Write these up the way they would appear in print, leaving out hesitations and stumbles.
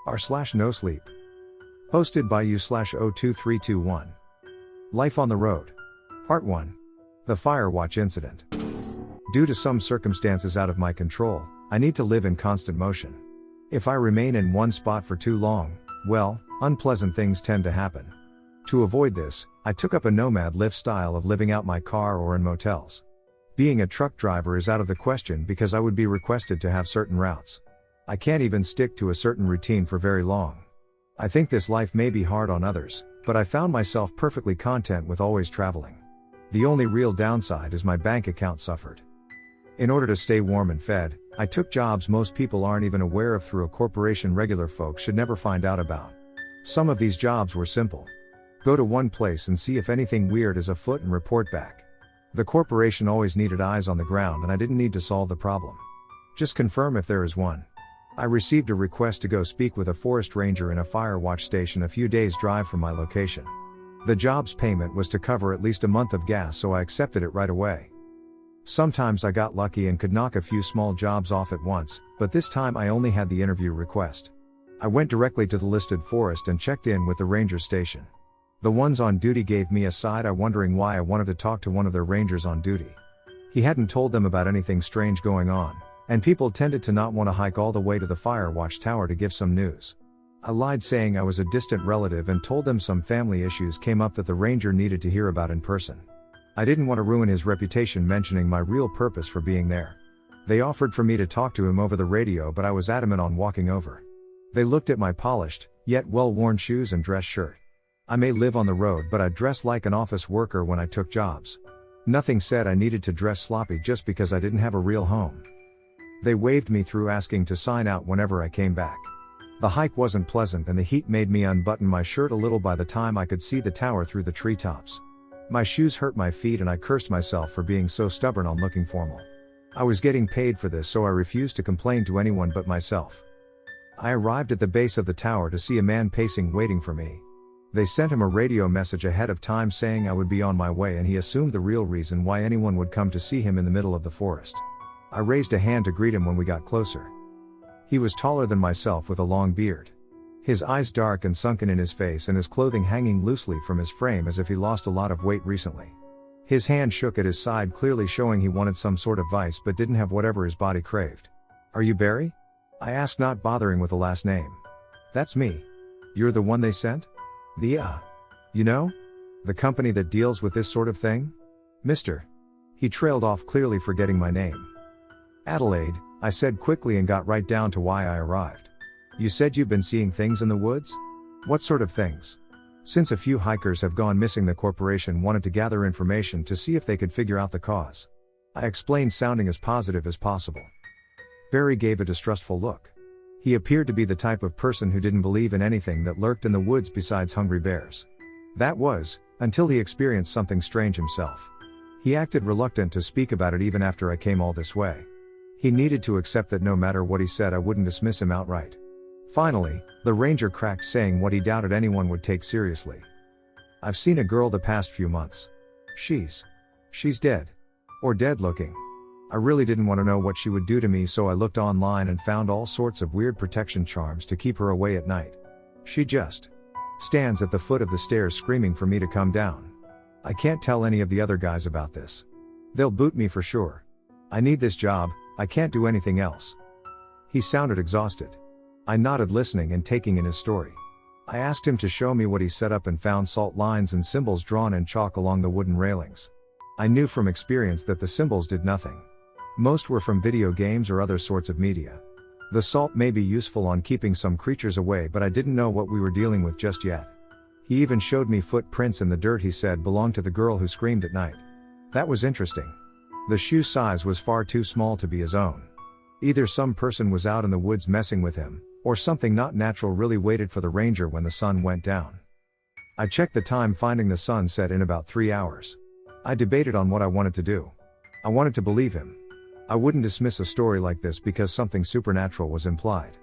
r/no sleep. Hosted by you/02321. Life on the Road. Part 1. The Fire Watch Incident. Due to some circumstances out of my control, I need to live in constant motion. If I remain in one spot for too long, well, unpleasant things tend to happen. To avoid this, I took up a nomad life style of living out my car or in motels. Being a truck driver is out of the question because I would be requested to have certain routes. I can't even stick to a certain routine for very long. I think this life may be hard on others, but I found myself perfectly content with always traveling. The only real downside is my bank account suffered. In order to stay warm and fed, I took jobs most people aren't even aware of through a corporation regular folks should never find out about. Some of these jobs were simple. Go to one place and see if anything weird is afoot and report back. The corporation always needed eyes on the ground and I didn't need to solve the problem. Just confirm if there is one. I received a request to go speak with a forest ranger in a fire watch station a few days' drive from my location. The job's payment was to cover at least a month of gas, so I accepted it right away. Sometimes I got lucky and could knock a few small jobs off at once, but this time I only had the interview request. I went directly to the listed forest and checked in with the ranger station. The ones on duty gave me a side eye wondering why I wanted to talk to one of their rangers on duty. He hadn't told them about anything strange going on, and people tended to not want to hike all the way to the fire watch tower to give some news. I lied saying I was a distant relative and told them some family issues came up that the ranger needed to hear about in person. I didn't want to ruin his reputation mentioning my real purpose for being there. They offered for me to talk to him over the radio, but I was adamant on walking over. They looked at my polished, yet well-worn shoes and dress shirt. I may live on the road, but I dress like an office worker when I took jobs. Nothing said I needed to dress sloppy just because I didn't have a real home. They waved me through asking to sign out whenever I came back. The hike wasn't pleasant and the heat made me unbutton my shirt a little by the time I could see the tower through the treetops. My shoes hurt my feet and I cursed myself for being so stubborn on looking formal. I was getting paid for this, so I refused to complain to anyone but myself. I arrived at the base of the tower to see a man pacing waiting for me. They sent him a radio message ahead of time saying I would be on my way, and he assumed the real reason why anyone would come to see him in the middle of the forest. I raised a hand to greet him when we got closer. He was taller than myself with a long beard. His eyes dark and sunken in his face and his clothing hanging loosely from his frame as if he lost a lot of weight recently. His hand shook at his side, clearly showing he wanted some sort of vice but didn't have whatever his body craved. "Are you Barry?" I asked, not bothering with the last name. "That's me. You're the one they sent?" You know? The company that deals with this sort of thing? Mister. He trailed off, clearly forgetting my name. "Adelaide," I said quickly and got right down to why I arrived. "You said you've been seeing things in the woods? What sort of things?" Since a few hikers have gone missing, the corporation wanted to gather information to see if they could figure out the cause. I explained, sounding as positive as possible. Barry gave a distrustful look. He appeared to be the type of person who didn't believe in anything that lurked in the woods besides hungry bears. That was, until he experienced something strange himself. He acted reluctant to speak about it even after I came all this way. He needed to accept that no matter what he said, I wouldn't dismiss him outright. Finally, the ranger cracked, saying what he doubted anyone would take seriously. "I've seen a girl the past few months. She's dead. Or dead looking. I really didn't want to know what she would do to me, so I looked online and found all sorts of weird protection charms to keep her away at night. She just stands at the foot of the stairs screaming for me to come down. I can't tell any of the other guys about this. They'll boot me for sure. I need this job, I can't do anything else." He sounded exhausted. I nodded, listening and taking in his story. I asked him to show me what he set up and found salt lines and symbols drawn in chalk along the wooden railings. I knew from experience that the symbols did nothing. Most were from video games or other sorts of media. The salt may be useful on keeping some creatures away, but I didn't know what we were dealing with just yet. He even showed me footprints in the dirt he said belonged to the girl who screamed at night. That was interesting. The shoe size was far too small to be his own. Either some person was out in the woods messing with him, or something not natural really waited for the ranger when the sun went down. I checked the time, finding the sun set in about 3 hours. I debated on what I wanted to do. I wanted to believe him. I wouldn't dismiss a story like this because something supernatural was implied.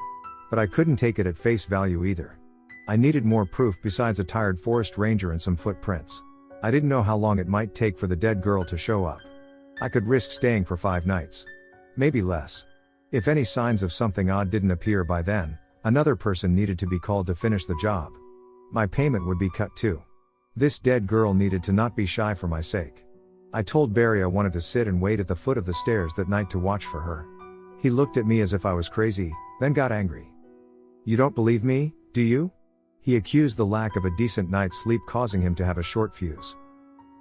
But I couldn't take it at face value either. I needed more proof besides a tired forest ranger and some footprints. I didn't know how long it might take for the dead girl to show up. I could risk staying for 5 nights. Maybe less. If any signs of something odd didn't appear by then, Another person needed to be called to finish the job. My payment would be cut too. This dead girl needed to not be shy for my sake. I told Barry I wanted to sit and wait at the foot of the stairs that night to watch for her. He looked at me as if I was crazy, then got angry. "You don't believe me, do you?" He accused the lack of a decent night's sleep causing him to have a short fuse.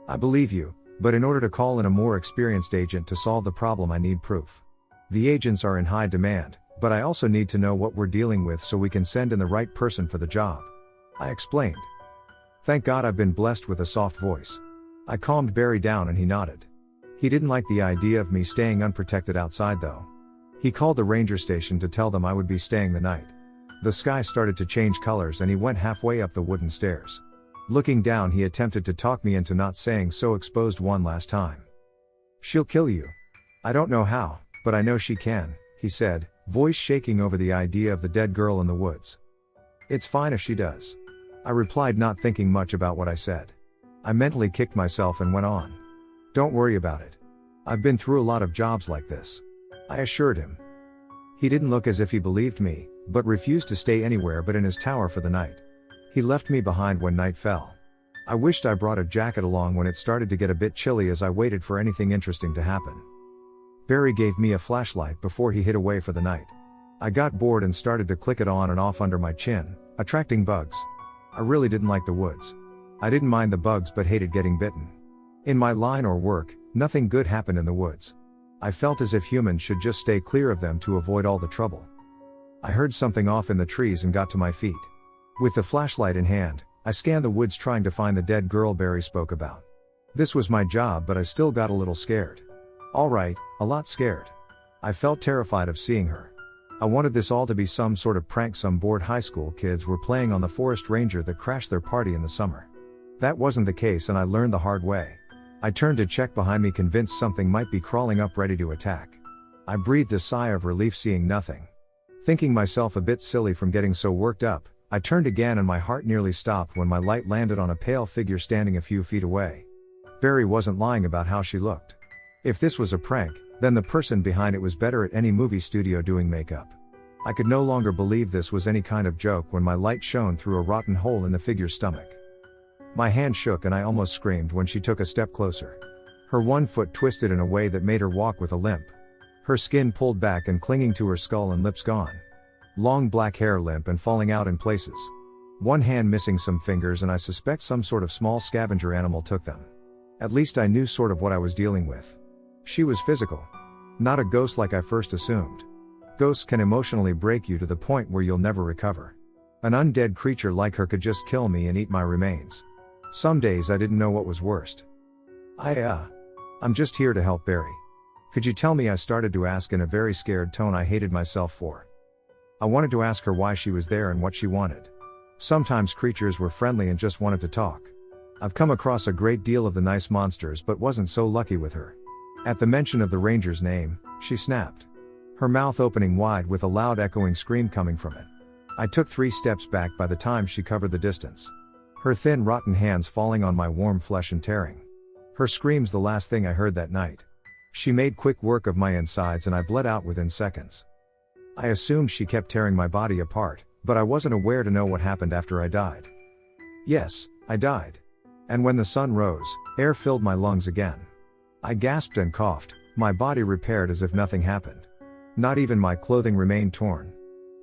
"I believe you, but in order to call in a more experienced agent to solve the problem I need proof. The agents are in high demand, but I also need to know what we're dealing with so we can send in the right person for the job," I explained. Thank God I've been blessed with a soft voice. I calmed Barry down and he nodded. He didn't like the idea of me staying unprotected outside though. He called the ranger station to tell them I would be staying the night. The sky started to change colors and he went halfway up the wooden stairs. Looking down, he attempted to talk me into not saying so exposed one last time. "She'll kill you. I don't know how, but I know she can," he said, voice shaking over the idea of the dead girl in the woods. "It's fine if she does," I replied, not thinking much about what I said. I mentally kicked myself and went on. "Don't worry about it. I've been through a lot of jobs like this," I assured him. He didn't look as if he believed me, but refused to stay anywhere but in his tower for the night. He left me behind when night fell. I wished I brought a jacket along when it started to get a bit chilly as I waited for anything interesting to happen. Barry gave me a flashlight before he hid away for the night. I got bored and started to click it on and off under my chin, attracting bugs. I really didn't like the woods. I didn't mind the bugs but hated getting bitten. In my line or work, nothing good happened in the woods. I felt as if humans should just stay clear of them to avoid all the trouble. I heard something off in the trees and got to my feet. With the flashlight in hand, I scanned the woods trying to find the dead girl Barry spoke about. This was my job, but I still got a little scared. Alright, a lot scared. I felt terrified of seeing her. I wanted this all to be some sort of prank some bored high school kids were playing on the forest ranger that crashed their party in the summer. That wasn't the case and I learned the hard way. I turned to check behind me, convinced something might be crawling up ready to attack. I breathed a sigh of relief seeing nothing. Thinking myself a bit silly from getting so worked up, I turned again and my heart nearly stopped when my light landed on a pale figure standing a few feet away. Barry wasn't lying about how she looked. If this was a prank, then the person behind it was better at any movie studio doing makeup. I could no longer believe this was any kind of joke when my light shone through a rotten hole in the figure's stomach. My hand shook and I almost screamed when she took a step closer. Her one foot twisted in a way that made her walk with a limp. Her skin pulled back and clinging to her skull and lips gone. Long black hair limp and falling out in places. One hand missing some fingers, and I suspect some sort of small scavenger animal took them. At least I knew sort of what I was dealing with. She was physical. Not a ghost like I first assumed. Ghosts can emotionally break you to the point where you'll never recover. An undead creature like her could just kill me and eat my remains. Some days I didn't know what was worst. I'm just here to help Barry. Could you tell me? I started to ask in a very scared tone I hated myself for. I wanted to ask her why she was there and what she wanted. Sometimes creatures were friendly and just wanted to talk. I've come across a great deal of the nice monsters but wasn't so lucky with her. At the mention of the ranger's name, she snapped. Her mouth opening wide with a loud echoing scream coming from it. I took 3 steps back by the time she covered the distance. Her thin rotten hands falling on my warm flesh and tearing. Her screams the last thing I heard that night. She made quick work of my insides and I bled out within seconds. I assumed she kept tearing my body apart, but I wasn't aware to know what happened after I died. Yes, I died. And when the sun rose, air filled my lungs again. I gasped and coughed, my body repaired as if nothing happened. Not even my clothing remained torn.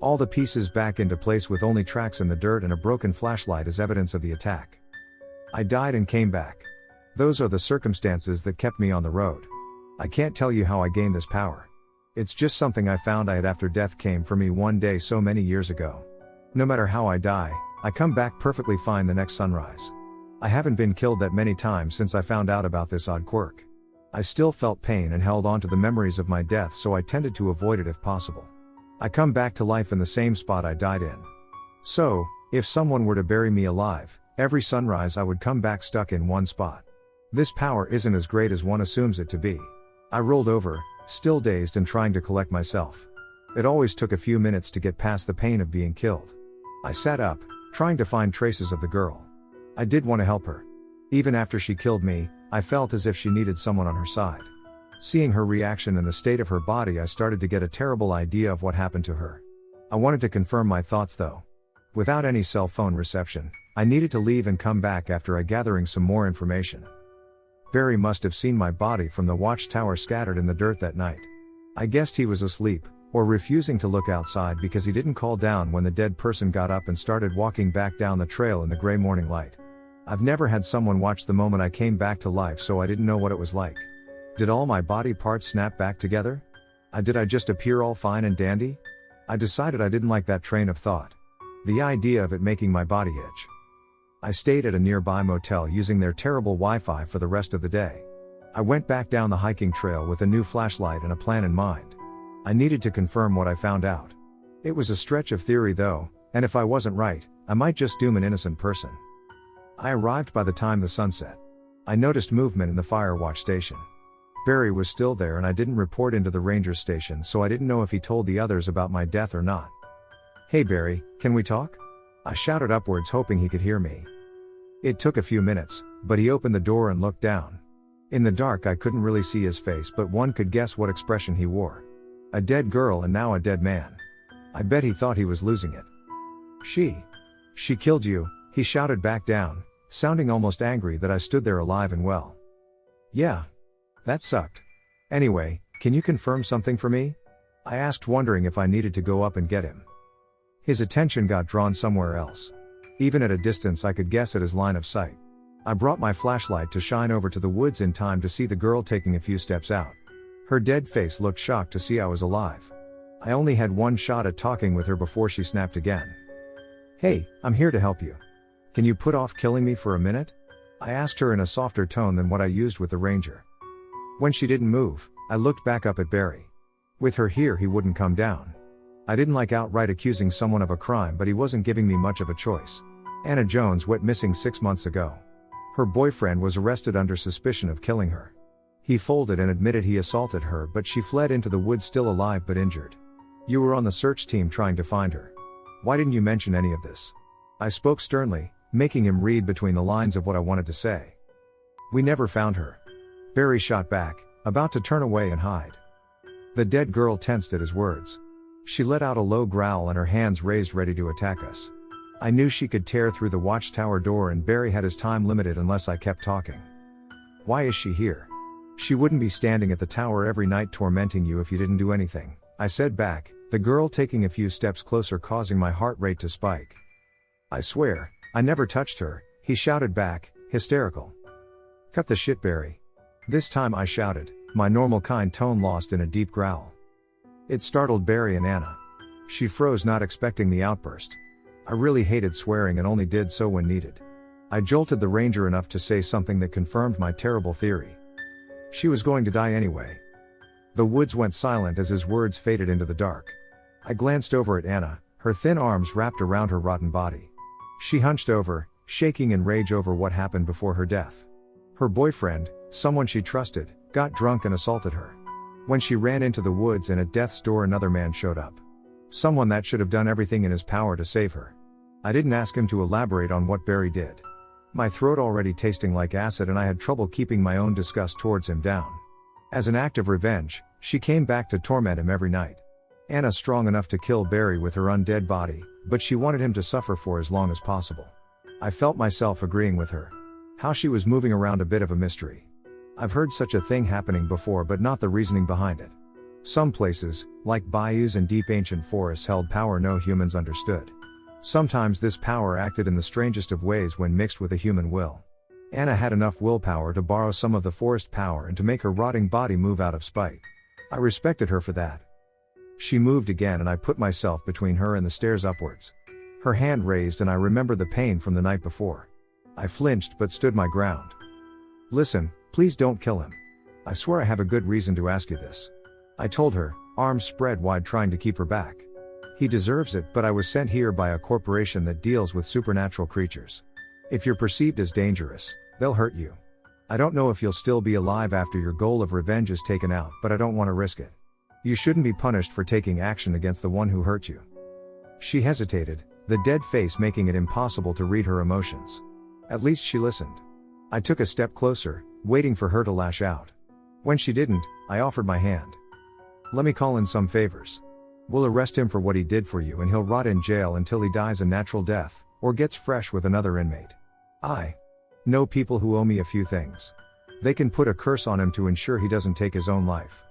All the pieces back into place with only tracks in the dirt and a broken flashlight as evidence of the attack. I died and came back. Those are the circumstances that kept me on the road. I can't tell you how I gained this power. It's just something I found I had after death came for me one day so many years ago. No matter how I die, I come back perfectly fine the next sunrise. I haven't been killed that many times since I found out about this odd quirk. I still felt pain and held on to the memories of my death, so I tended to avoid it if possible. I come back to life in the same spot I died in. So, if someone were to bury me alive, every sunrise I would come back stuck in one spot. This power isn't as great as one assumes it to be. I rolled over, still dazed and trying to collect myself. It always took a few minutes to get past the pain of being killed. I sat up, trying to find traces of the girl. I did want to help her. Even after she killed me, I felt as if she needed someone on her side. Seeing her reaction and the state of her body, I started to get a terrible idea of what happened to her. I wanted to confirm my thoughts though. Without any cell phone reception, I needed to leave and come back after gathering some more information. Barry must have seen my body from the watchtower scattered in the dirt that night. I guessed he was asleep, or refusing to look outside because he didn't call down when the dead person got up and started walking back down the trail in the gray morning light. I've never had someone watch the moment I came back to life, so I didn't know what it was like. Did all my body parts snap back together? Did I just appear all fine and dandy? I decided I didn't like that train of thought. The idea of it making my body itch. I stayed at a nearby motel using their terrible Wi-Fi for the rest of the day. I went back down the hiking trail with a new flashlight and a plan in mind. I needed to confirm what I found out. It was a stretch of theory though, and if I wasn't right, I might just doom an innocent person. I arrived by the time the sun set. I noticed movement in the fire watch station. Barry was still there and I didn't report into the ranger station, so I didn't know if he told the others about my death or not. "Hey Barry, can we talk?" I shouted upwards, hoping he could hear me. It took a few minutes, but he opened the door and looked down. In the dark I couldn't really see his face, but one could guess what expression he wore. A dead girl and now a dead man. I bet he thought he was losing it. She killed you," he shouted back down, sounding almost angry that I stood there alive and well. "Yeah. That sucked. Anyway, can you confirm something for me?" I asked, wondering if I needed to go up and get him. His attention got drawn somewhere else. Even at a distance I could guess at his line of sight. I brought my flashlight to shine over to the woods in time to see the girl taking a few steps out. Her dead face looked shocked to see I was alive. I only had one shot at talking with her before she snapped again. "Hey, I'm here to help you. Can you put off killing me for a minute?" I asked her in a softer tone than what I used with the ranger. When she didn't move, I looked back up at Barry. With her here, he wouldn't come down. I didn't like outright accusing someone of a crime, but he wasn't giving me much of a choice. Anna Jones went missing 6 months ago. Her boyfriend was arrested under suspicion of killing her. He folded and admitted he assaulted her, but she fled into the woods still alive but injured. You were on the search team trying to find her. Why didn't you mention any of this? I spoke sternly, making him read between the lines of what I wanted to say. We never found her. Barry shot back, about to turn away and hide. The dead girl tensed at his words. She let out a low growl and her hands raised ready to attack us. I knew she could tear through the watchtower door and Barry had his time limited unless I kept talking. Why is she here? She wouldn't be standing at the tower every night tormenting you if you didn't do anything, I said back, the girl taking a few steps closer causing my heart rate to spike. I swear, I never touched her, he shouted back, hysterical. Cut the shit, Barry. This time I shouted, my normal kind tone lost in a deep growl. It startled Barry and Anna. She froze, not expecting the outburst. I really hated swearing and only did so when needed. I jolted the ranger enough to say something that confirmed my terrible theory. She was going to die anyway. The woods went silent as his words faded into the dark. I glanced over at Anna, her thin arms wrapped around her rotten body. She hunched over, shaking in rage over what happened before her death. Her boyfriend, someone she trusted, got drunk and assaulted her. When she ran into the woods and at death's door, another man showed up. Someone that should have done everything in his power to save her. I didn't ask him to elaborate on what Barry did. My throat already tasting like acid and I had trouble keeping my own disgust towards him down. As an act of revenge, she came back to torment him every night. Anna strong enough to kill Barry with her undead body, but she wanted him to suffer for as long as possible. I felt myself agreeing with her. How she was moving around a bit of a mystery. I've heard such a thing happening before, but not the reasoning behind it. Some places, like bayous and deep ancient forests, held power no humans understood. Sometimes this power acted in the strangest of ways when mixed with a human will. Anna had enough willpower to borrow some of the forest power and to make her rotting body move out of spite. I respected her for that. She moved again and I put myself between her and the stairs upwards. Her hand raised and I remembered the pain from the night before. I flinched but stood my ground. Listen, please don't kill him. I swear I have a good reason to ask you this. I told her, arms spread wide trying to keep her back. He deserves it, but I was sent here by a corporation that deals with supernatural creatures. If you're perceived as dangerous, they'll hurt you. I don't know if you'll still be alive after your goal of revenge is taken out, but I don't want to risk it. You shouldn't be punished for taking action against the one who hurt you. She hesitated, the dead face making it impossible to read her emotions. At least she listened. I took a step closer, waiting for her to lash out. When she didn't, I offered my hand. Let me call in some favors. We'll arrest him for what he did for you and he'll rot in jail until he dies a natural death, or gets fresh with another inmate. I know people who owe me a few things. They can put a curse on him to ensure he doesn't take his own life.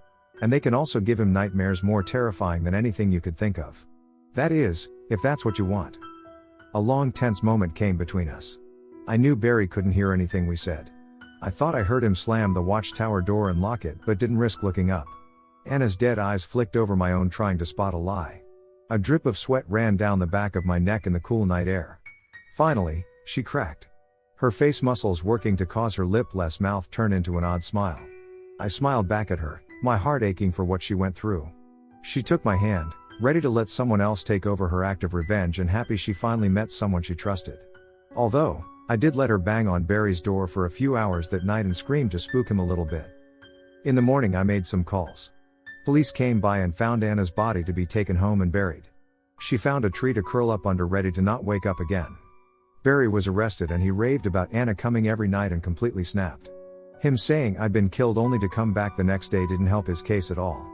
And they can also give him nightmares more terrifying than anything you could think of. That is, if that's what you want. A long tense moment came between us. I knew Barry couldn't hear anything we said. I thought I heard him slam the watchtower door and lock it, but didn't risk looking up. Anna's dead eyes flicked over my own, trying to spot a lie. A drip of sweat ran down the back of my neck in the cool night air. Finally, she cracked. Her face muscles working to cause her lipless mouth turn into an odd smile. I smiled back at her, my heart aching for what she went through. She took my hand, ready to let someone else take over her act of revenge and happy she finally met someone she trusted. Although, I did let her bang on Barry's door for a few hours that night and scream to spook him a little bit. In the morning I made some calls. Police came by and found Anna's body to be taken home and buried. She found a tree to curl up under, ready to not wake up again. Barry was arrested and he raved about Anna coming every night and completely snapped. Him saying I'd been killed only to come back the next day didn't help his case at all.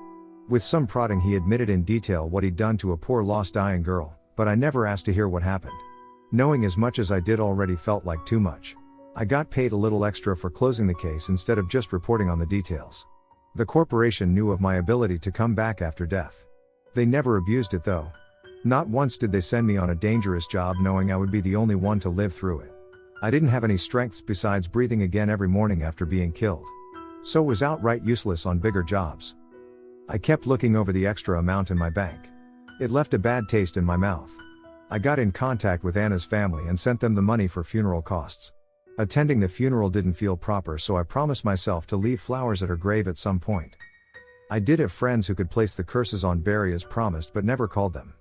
With some prodding he admitted in detail what he'd done to a poor lost dying girl, but I never asked to hear what happened. Knowing as much as I did already felt like too much. I got paid a little extra for closing the case instead of just reporting on the details. The corporation knew of my ability to come back after death. They never abused it though. Not once did they send me on a dangerous job knowing I would be the only one to live through it. I didn't have any strengths besides breathing again every morning after being killed. So was outright useless on bigger jobs. I kept looking over the extra amount in my bank. It left a bad taste in my mouth. I got in contact with Anna's family and sent them the money for funeral costs. Attending the funeral didn't feel proper, so I promised myself to leave flowers at her grave at some point. I did have friends who could place the curses on Barry as promised but never called them.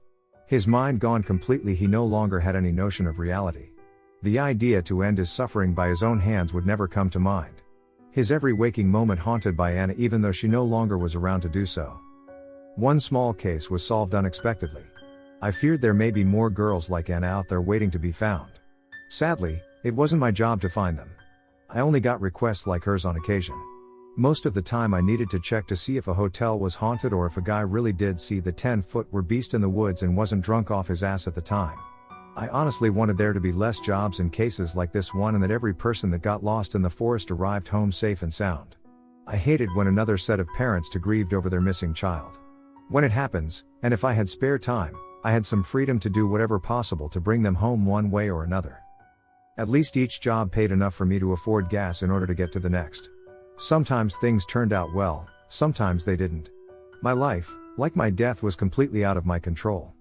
His mind gone completely, he no longer had any notion of reality. The idea to end his suffering by his own hands would never come to mind. His every waking moment haunted by Anna even though she no longer was around to do so. One small case was solved unexpectedly. I feared there may be more girls like Anna out there waiting to be found. Sadly, it wasn't my job to find them. I only got requests like hers on occasion. Most of the time I needed to check to see if a hotel was haunted or if a guy really did see the 10-foot beast in the woods and wasn't drunk off his ass at the time. I honestly wanted there to be less jobs in cases like this one and that every person that got lost in the forest arrived home safe and sound. I hated when another set of parents to grieved over their missing child. When it happens, and if I had spare time, I had some freedom to do whatever possible to bring them home one way or another. At least each job paid enough for me to afford gas in order to get to the next. Sometimes things turned out well, sometimes they didn't. My life, like my death, was completely out of my control.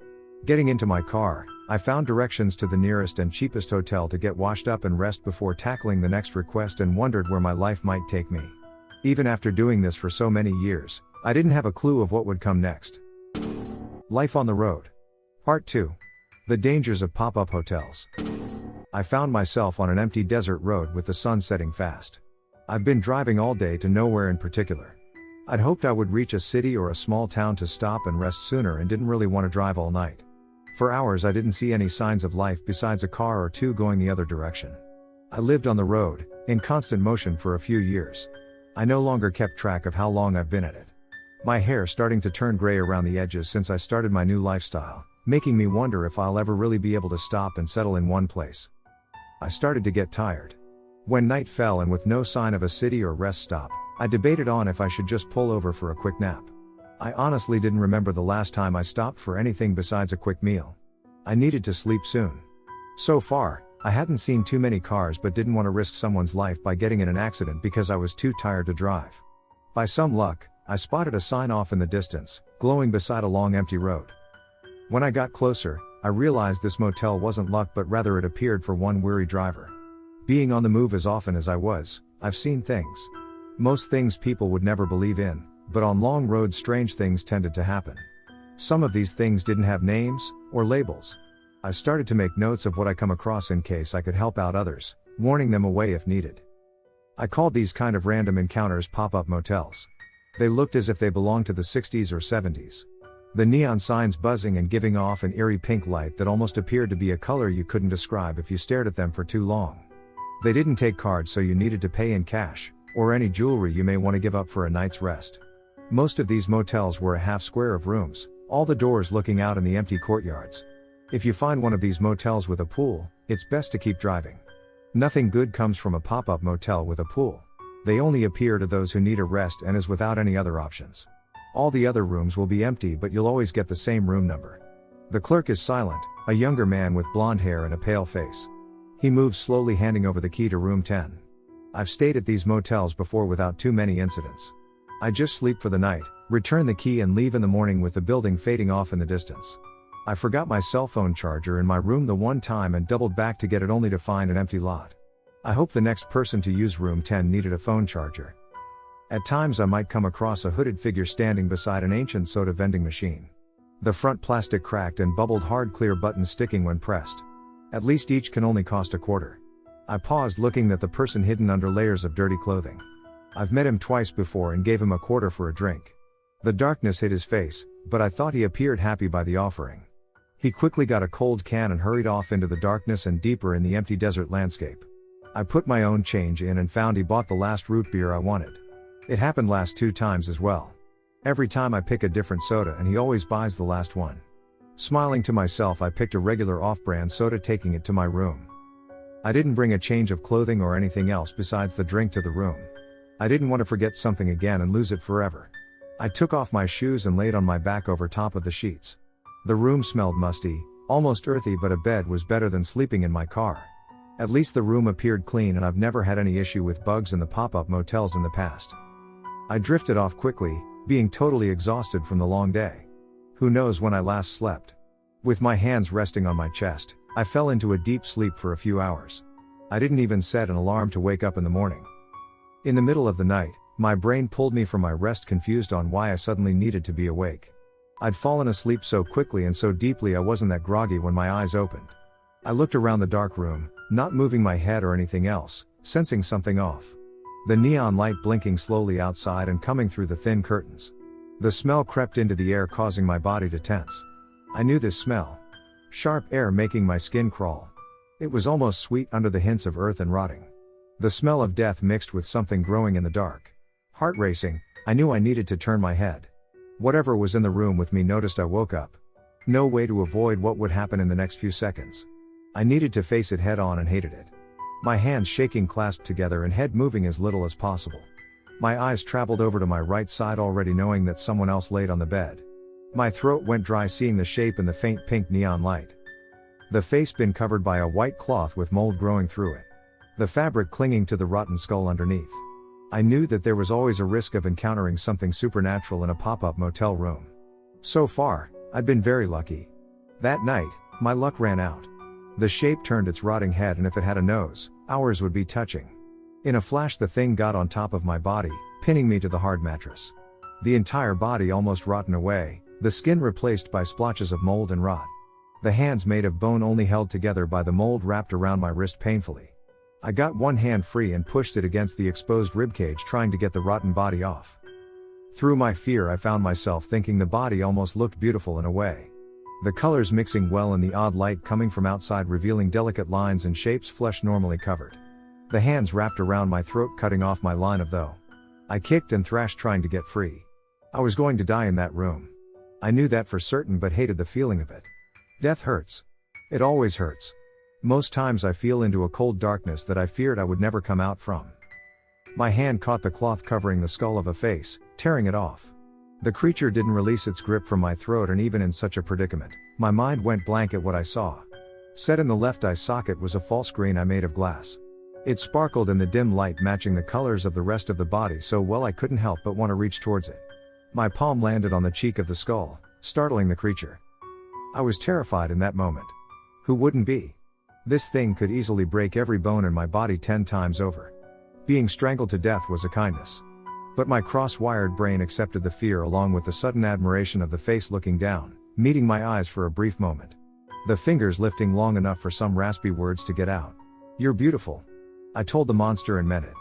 Getting into my car, I found directions to the nearest and cheapest hotel to get washed up and rest before tackling the next request and wondered where my life might take me. Even after doing this for so many years, I didn't have a clue of what would come next. Life on the road. Part 2. The dangers of pop-up hotels. I found myself on an empty desert road with the sun setting fast. I've been driving all day to nowhere in particular. I'd hoped I would reach a city or a small town to stop and rest sooner and didn't really want to drive all night. For hours I didn't see any signs of life besides a car or two going the other direction. I lived on the road, in constant motion for a few years. I no longer kept track of how long I've been at it. My hair starting to turn gray around the edges since I started my new lifestyle, making me wonder if I'll ever really be able to stop and settle in one place. I started to get tired. When night fell and with no sign of a city or rest stop, I debated on if I should just pull over for a quick nap. I honestly didn't remember the last time I stopped for anything besides a quick meal. I needed to sleep soon. So far, I hadn't seen too many cars but didn't want to risk someone's life by getting in an accident because I was too tired to drive. By some luck, I spotted a sign off in the distance, glowing beside a long empty road. When I got closer, I realized this motel wasn't luck but rather it appeared for one weary driver. Being on the move as often as I was, I've seen things. Most things people would never believe in, but on long roads strange things tended to happen. Some of these things didn't have names, or labels. I started to make notes of what I come across in case I could help out others, warning them away if needed. I called these kind of random encounters pop-up motels. They looked as if they belonged to the 60s or 70s. The neon signs buzzing and giving off an eerie pink light that almost appeared to be a color you couldn't describe if you stared at them for too long. They didn't take cards, so you needed to pay in cash, or any jewelry you may want to give up for a night's rest. Most of these motels were a half square of rooms, All the doors looking out in the empty courtyards. If you find one of these motels with a pool, it's best to keep driving. Nothing good comes from a pop-up motel with a pool. They only appear to those who need a rest and is without any other options. All the other rooms will be empty, but you'll always get the same room number. The clerk is silent, a younger man with blonde hair and a pale face. He moves slowly, handing over the key to room 10. I've stayed at these motels before without too many incidents. I just sleep for the night, return the key and leave in the morning with the building fading off in the distance. I forgot my cell phone charger in my room the one time and doubled back to get it only to find an empty lot. I hope the next person to use room 10 needed a phone charger. At times I might come across a hooded figure standing beside an ancient soda vending machine. The front plastic cracked and bubbled hard, clear buttons sticking when pressed. At least each can only cost a quarter. I paused, looking at the person hidden under layers of dirty clothing. I've met him twice before and gave him a quarter for a drink. The darkness hid his face, but I thought he appeared happy by the offering. He quickly got a cold can and hurried off into the darkness and deeper in the empty desert landscape. I put my own change in and found he bought the last root beer I wanted. It happened last 2 times as well. Every time I pick a different soda and he always buys the last one. Smiling to myself, I picked a regular off-brand soda, taking it to my room. I didn't bring a change of clothing or anything else besides the drink to the room. I didn't want to forget something again and lose it forever. I took off my shoes and laid on my back over top of the sheets. The room smelled musty, almost earthy, but a bed was better than sleeping in my car. At least the room appeared clean, and I've never had any issue with bugs in the pop-up motels in the past. I drifted off quickly, being totally exhausted from the long day. Who knows when I last slept? With my hands resting on my chest, I fell into a deep sleep for a few hours. I didn't even set an alarm to wake up in the morning. In the middle of the night, my brain pulled me from my rest, confused on why I suddenly needed to be awake. I'd fallen asleep so quickly and so deeply I wasn't that groggy when my eyes opened. I looked around the dark room, not moving my head or anything else, sensing something off. The neon light blinking slowly outside and coming through the thin curtains. The smell crept into the air, causing my body to tense. I knew this smell. Sharp air making my skin crawl. It was almost sweet, under the hints of earth and rotting. The smell of death mixed with something growing in the dark. Heart racing, I knew I needed to turn my head. Whatever was in the room with me noticed I woke up. No way to avoid what would happen in the next few seconds. I needed to face it head on and hated it. My hands shaking, clasped together, and head moving as little as possible. My eyes traveled over to my right side, already knowing that someone else laid on the bed. My throat went dry seeing the shape in the faint pink neon light. The face been covered by a white cloth with mold growing through it. The fabric clinging to the rotten skull underneath. I knew that there was always a risk of encountering something supernatural in a pop-up motel room. So far, I'd been very lucky. That night, my luck ran out. The shape turned its rotting head, and if it had a nose, ours would be touching. In a flash, the thing got on top of my body, pinning me to the hard mattress. The entire body almost rotten away, the skin replaced by splotches of mold and rot. The hands made of bone, only held together by the mold wrapped around my wrist painfully. I got one hand free and pushed it against the exposed ribcage, trying to get the rotten body off. Through my fear, I found myself thinking the body almost looked beautiful in a way. The colors mixing well in the odd light coming from outside, revealing delicate lines and shapes flesh normally covered. The hands wrapped around my throat, cutting off my line of though. I kicked and thrashed trying to get free. I was going to die in that room. I knew that for certain, but hated the feeling of it. Death hurts. It always hurts. Most times I feel into a cold darkness that I feared I would never come out from. My hand caught the cloth covering the skull of a face, tearing it off. The creature didn't release its grip from my throat, and even in such a predicament, my mind went blank at what I saw. Set in the left eye socket was a false green eye made of glass. It sparkled in the dim light, matching the colors of the rest of the body so well I couldn't help but want to reach towards it. My palm landed on the cheek of the skull, startling the creature. I was terrified in that moment. Who wouldn't be? This thing could easily break every bone in my body 10 times over. Being strangled to death was a kindness. But my cross-wired brain accepted the fear along with the sudden admiration of the face looking down, meeting my eyes for a brief moment. The fingers lifting long enough for some raspy words to get out. "You're beautiful." I told the monster and meant it.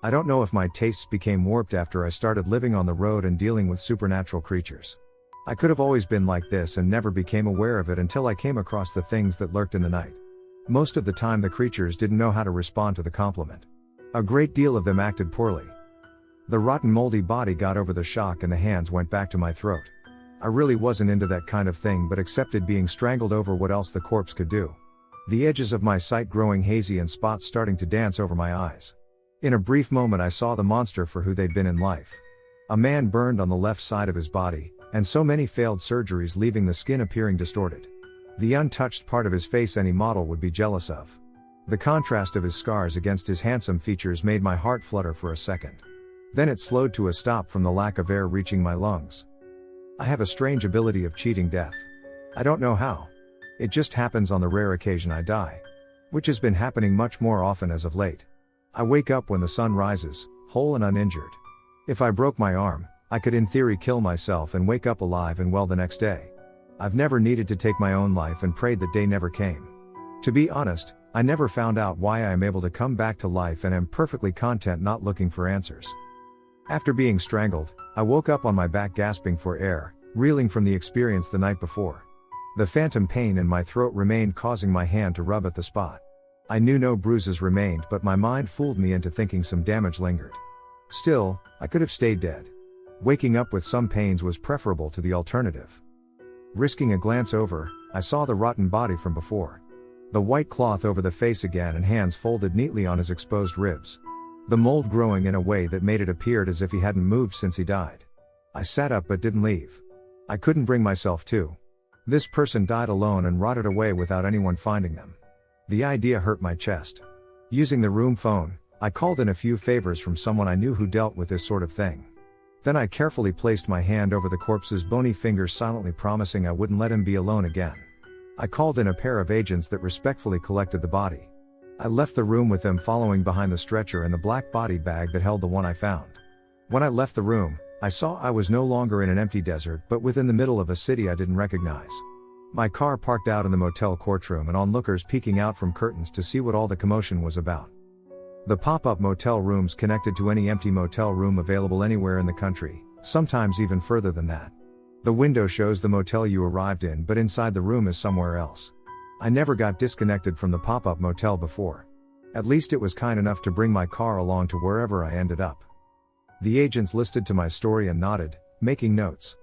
I don't know if my tastes became warped after I started living on the road and dealing with supernatural creatures. I could have always been like this and never became aware of it until I came across the things that lurked in the night. Most of the time the creatures didn't know how to respond to the compliment. A great deal of them acted poorly. The rotten moldy body got over the shock and the hands went back to my throat. I really wasn't into that kind of thing but accepted being strangled over what else the corpse could do. The edges of my sight growing hazy and spots starting to dance over my eyes. In a brief moment I saw the monster for who they'd been in life. A man burned on the left side of his body, and so many failed surgeries leaving the skin appearing distorted. The untouched part of his face any model would be jealous of. The contrast of his scars against his handsome features made my heart flutter for a second. Then it slowed to a stop from the lack of air reaching my lungs. I have a strange ability of cheating death. I don't know how. It just happens on the rare occasion I die. Which has been happening much more often as of late. I wake up when the sun rises, whole and uninjured. If I broke my arm, I could in theory kill myself and wake up alive and well the next day. I've never needed to take my own life and prayed that day never came. To be honest, I never found out why I am able to come back to life and am perfectly content not looking for answers. After being strangled, I woke up on my back gasping for air, reeling from the experience the night before. The phantom pain in my throat remained, causing my hand to rub at the spot. I knew no bruises remained, but my mind fooled me into thinking some damage lingered. Still, I could have stayed dead. Waking up with some pains was preferable to the alternative. Risking a glance over, I saw the rotten body from before. The white cloth over the face again and hands folded neatly on his exposed ribs. The mold growing in a way that made it appear as if he hadn't moved since he died. I sat up but didn't leave. I couldn't bring myself to. This person died alone and rotted away without anyone finding them. The idea hurt my chest. Using the room phone, I called in a few favors from someone I knew who dealt with this sort of thing. Then I carefully placed my hand over the corpse's bony fingers, silently promising I wouldn't let him be alone again. I called in a pair of agents that respectfully collected the body. I left the room with them, following behind the stretcher and the black body bag that held the one I found. When I left the room, I saw I was no longer in an empty desert but within the middle of a city I didn't recognize. My car parked out in the motel courtroom and onlookers peeking out from curtains to see what all the commotion was about. The pop-up motel rooms connected to any empty motel room available anywhere in the country, sometimes even further than that. The window shows the motel you arrived in, but inside the room is somewhere else. I never got disconnected from the pop-up motel before. At least it was kind enough to bring my car along to wherever I ended up. The agents listened to my story and nodded, making notes.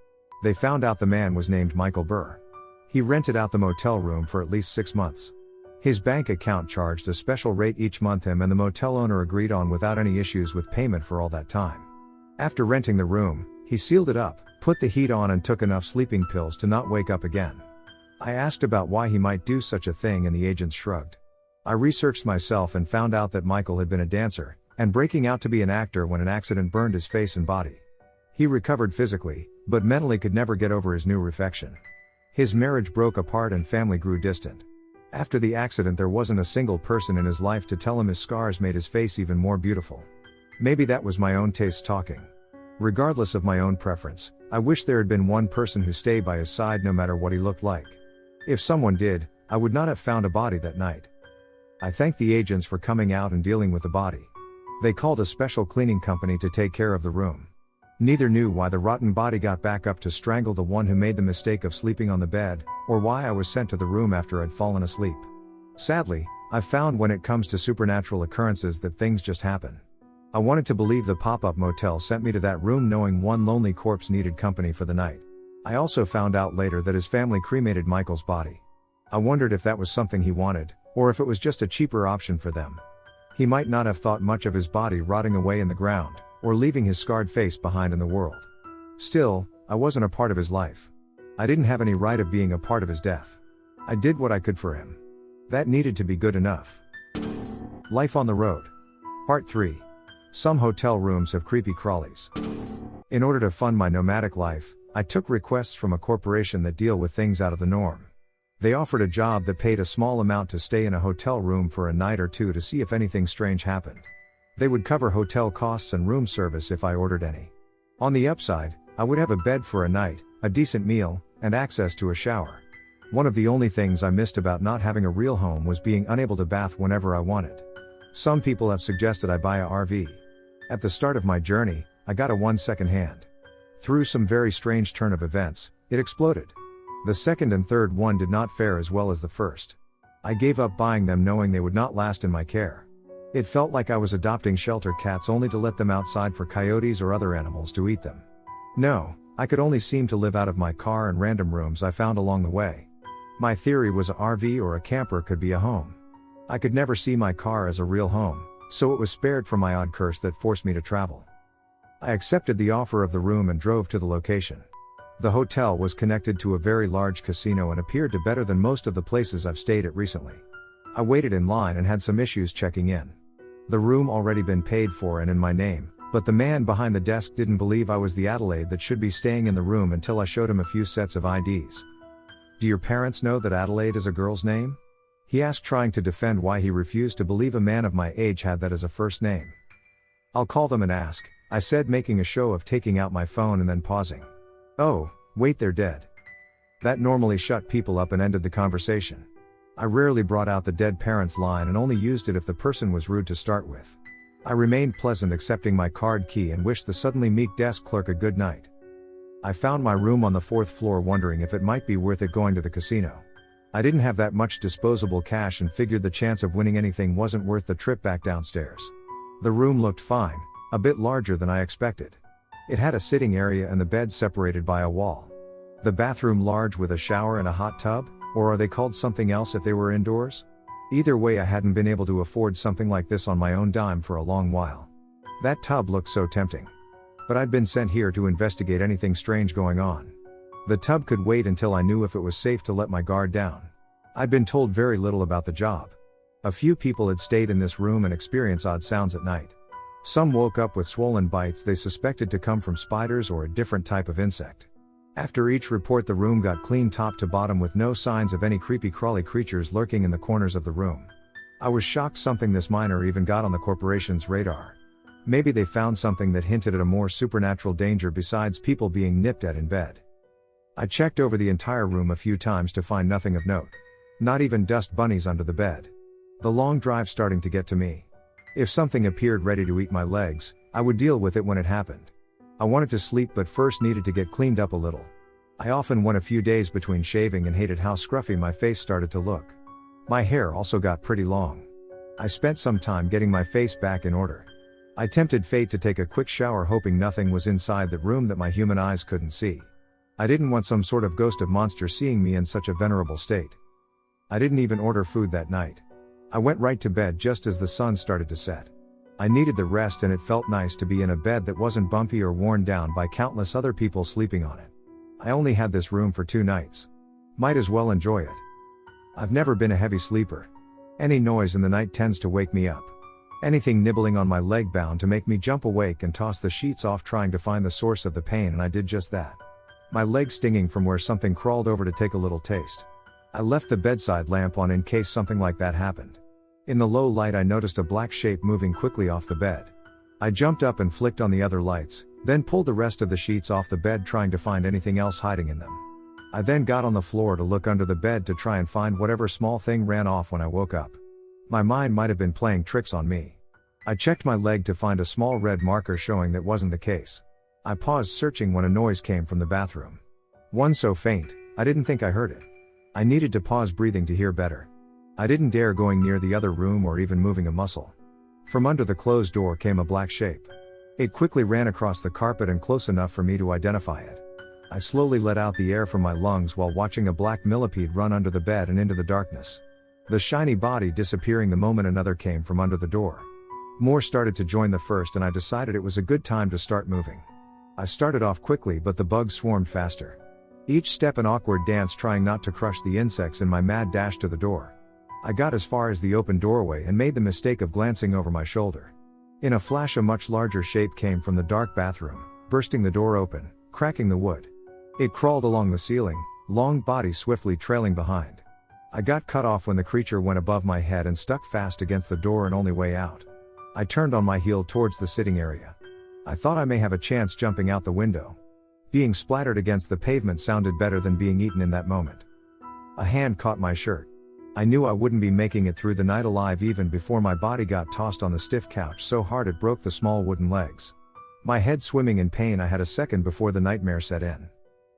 They found out the man was named Michael Burr. He rented out the motel room for at least 6 months. His bank account charged a special rate each month him and the motel owner agreed on without any issues with payment for all that time. After renting the room, he sealed it up, put the heat on and took enough sleeping pills to not wake up again. I asked about why he might do such a thing and the agents shrugged. I researched myself and found out that Michael had been a dancer, and breaking out to be an actor when an accident burned his face and body. He recovered physically, but mentally could never get over his new refection. His marriage broke apart and family grew distant. After the accident there wasn't a single person in his life to tell him his scars made his face even more beautiful. Maybe that was my own taste talking. Regardless of my own preference, I wish there had been one person who stayed by his side no matter what he looked like. If someone did, I would not have found a body that night. I thanked the agents for coming out and dealing with the body. They called a special cleaning company to take care of the room. Neither knew why the rotten body got back up to strangle the one who made the mistake of sleeping on the bed, or why I was sent to the room after I'd fallen asleep. Sadly, I've found when it comes to supernatural occurrences that things just happen. I wanted to believe the pop-up motel sent me to that room knowing one lonely corpse needed company for the night. I also found out later that his family cremated Michael's body. I wondered if that was something he wanted, or if it was just a cheaper option for them. He might not have thought much of his body rotting away in the ground, or leaving his scarred face behind in the world. Still, I wasn't a part of his life. I didn't have any right of being a part of his death. I did what I could for him. That needed to be good enough. Life on the road. Part 3. Some hotel rooms have creepy crawlies. In order to fund my nomadic life, I took requests from a corporation that deal with things out of the norm. They offered a job that paid a small amount to stay in a hotel room for a night or two to see if anything strange happened. They would cover hotel costs and room service if I ordered any. On the upside, I would have a bed for a night, a decent meal, and access to a shower. One of the only things I missed about not having a real home was being unable to bath whenever I wanted. Some people have suggested I buy a RV. At the start of my journey, I got a one second hand. Through some very strange turn of events, it exploded. The second and third one did not fare as well as the first. I gave up buying them knowing they would not last in my care. It felt like I was adopting shelter cats only to let them outside for coyotes or other animals to eat them. No, I could only seem to live out of my car and random rooms I found along the way. My theory was a RV or a camper could be a home. I could never see my car as a real home, so it was spared from my odd curse that forced me to travel. I accepted the offer of the room and drove to the location. The hotel was connected to a very large casino and appeared to better than most of the places I've stayed at recently. I waited in line and had some issues checking in. The room already been paid for and in my name, but the man behind the desk didn't believe I was the Adelaide that should be staying in the room until I showed him a few sets of IDs. "Do your parents know that Adelaide is a girl's name?" he asked, trying to defend why he refused to believe a man of my age had that as a first name. "I'll call them and ask," I said, making a show of taking out my phone and then pausing. "Oh, wait, they're dead." That normally shut people up and ended the conversation. I rarely brought out the dead parents line and only used it if the person was rude to start with. I remained pleasant, accepting my card key, and wished the suddenly meek desk clerk a good night. I found my room on the 4th floor, wondering if it might be worth it going to the casino. I didn't have that much disposable cash and figured the chance of winning anything wasn't worth the trip back downstairs. The room looked fine, a bit larger than I expected. It had a sitting area and the bed separated by a wall. The bathroom large with a shower and a hot tub, or are they called something else if they were indoors? Either way, I hadn't been able to afford something like this on my own dime for a long while. That tub looked so tempting. But I'd been sent here to investigate anything strange going on. The tub could wait until I knew if it was safe to let my guard down. I'd been told very little about the job. A few people had stayed in this room and experienced odd sounds at night. Some woke up with swollen bites they suspected to come from spiders or a different type of insect. After each report, the room got cleaned top to bottom with no signs of any creepy crawly creatures lurking in the corners of the room. I was shocked something this minor even got on the corporation's radar. Maybe they found something that hinted at a more supernatural danger besides people being nipped at in bed. I checked over the entire room a few times to find nothing of note. Not even dust bunnies under the bed. The long drive starting to get to me. If something appeared ready to eat my legs, I would deal with it when it happened. I wanted to sleep but first needed to get cleaned up a little. I often went a few days between shaving and hated how scruffy my face started to look. My hair also got pretty long. I spent some time getting my face back in order. I tempted fate to take a quick shower, hoping nothing was inside the room that my human eyes couldn't see. I didn't want some sort of ghost of monster seeing me in such a venerable state. I didn't even order food that night. I went right to bed just as the sun started to set. I needed the rest, and it felt nice to be in a bed that wasn't bumpy or worn down by countless other people sleeping on it. I only had this room for 2 nights. Might as well enjoy it. I've never been a heavy sleeper. Any noise in the night tends to wake me up. Anything nibbling on my leg bound to make me jump awake and toss the sheets off, trying to find the source of the pain, and I did just that. My leg stinging from where something crawled over to take a little taste. I left the bedside lamp on in case something like that happened. In the low light, I noticed a black shape moving quickly off the bed. I jumped up and flicked on the other lights, then pulled the rest of the sheets off the bed, trying to find anything else hiding in them. I then got on the floor to look under the bed to try and find whatever small thing ran off when I woke up. My mind might have been playing tricks on me. I checked my leg to find a small red marker showing that wasn't the case. I paused searching when a noise came from the bathroom. One so faint, I didn't think I heard it. I needed to pause breathing to hear better. I didn't dare going near the other room or even moving a muscle. From under the closed door came a black shape. It quickly ran across the carpet and close enough for me to identify it. I slowly let out the air from my lungs while watching a black millipede run under the bed and into the darkness. The shiny body disappearing the moment another came from under the door. More started to join the first, and I decided it was a good time to start moving. I started off quickly, but the bugs swarmed faster. Each step an awkward dance, trying not to crush the insects in my mad dash to the door. I got as far as the open doorway and made the mistake of glancing over my shoulder. In a flash, a much larger shape came from the dark bathroom, bursting the door open, cracking the wood. It crawled along the ceiling, long body swiftly trailing behind. I got cut off when the creature went above my head and stuck fast against the door and only way out. I turned on my heel towards the sitting area. I thought I may have a chance jumping out the window. Being splattered against the pavement sounded better than being eaten in that moment. A hand caught my shirt. I knew I wouldn't be making it through the night alive even before my body got tossed on the stiff couch so hard it broke the small wooden legs. My head swimming in pain, I had a second before the nightmare set in.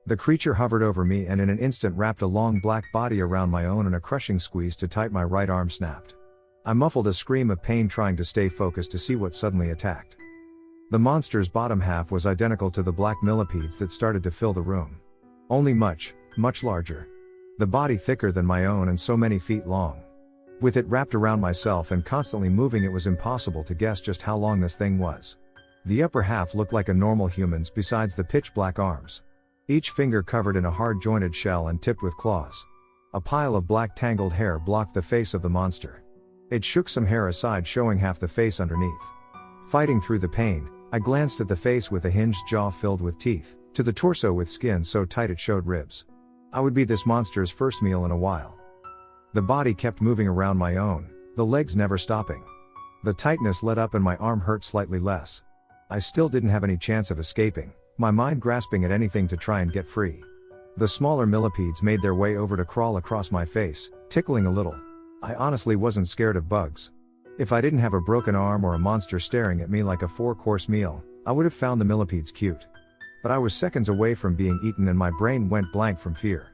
The creature hovered over me and in an instant wrapped a long black body around my own, and a crushing squeeze to tight my right arm snapped. I muffled a scream of pain, trying to stay focused to see what suddenly attacked. The monster's bottom half was identical to the black millipedes that started to fill the room. Only much, much larger. The body thicker than my own and so many feet long. With it wrapped around myself and constantly moving, it was impossible to guess just how long this thing was. The upper half looked like a normal human's besides the pitch black arms. Each finger covered in a hard jointed shell and tipped with claws. A pile of black tangled hair blocked the face of the monster. It shook some hair aside, showing half the face underneath. Fighting through the pain, I glanced at the face with a hinged jaw filled with teeth, to the torso with skin so tight it showed ribs. I would be this monster's first meal in a while. The body kept moving around my own, the legs never stopping. The tightness let up and my arm hurt slightly less. I still didn't have any chance of escaping, my mind grasping at anything to try and get free. The smaller millipedes made their way over to crawl across my face, tickling a little. I honestly wasn't scared of bugs. If I didn't have a broken arm or a monster staring at me like a 4-course meal, I would have found the millipedes cute. But I was seconds away from being eaten and my brain went blank from fear.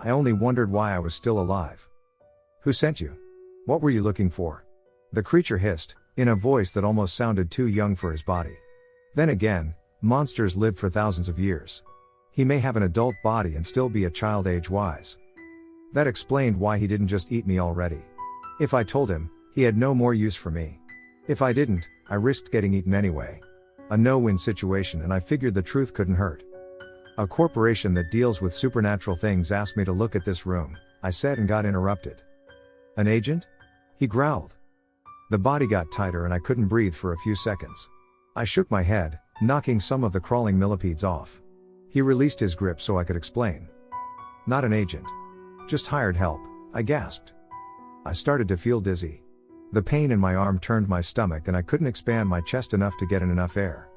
I only wondered why I was still alive. Who sent you? What were you looking for? The creature hissed, in a voice that almost sounded too young for his body. Then again, monsters live for thousands of years. He may have an adult body and still be a child age wise. That explained why he didn't just eat me already. If I told him, he had no more use for me. If I didn't, I risked getting eaten anyway. A no-win situation, and I figured the truth couldn't hurt. A corporation that deals with supernatural things asked me to look at this room, I said, and got interrupted. An agent? He growled. The body got tighter and I couldn't breathe for a few seconds. I shook my head, knocking some of the crawling millipedes off. He released his grip so I could explain. Not an agent. Just hired help, I gasped. I started to feel dizzy. The pain in my arm turned my stomach and I couldn't expand my chest enough to get in enough air.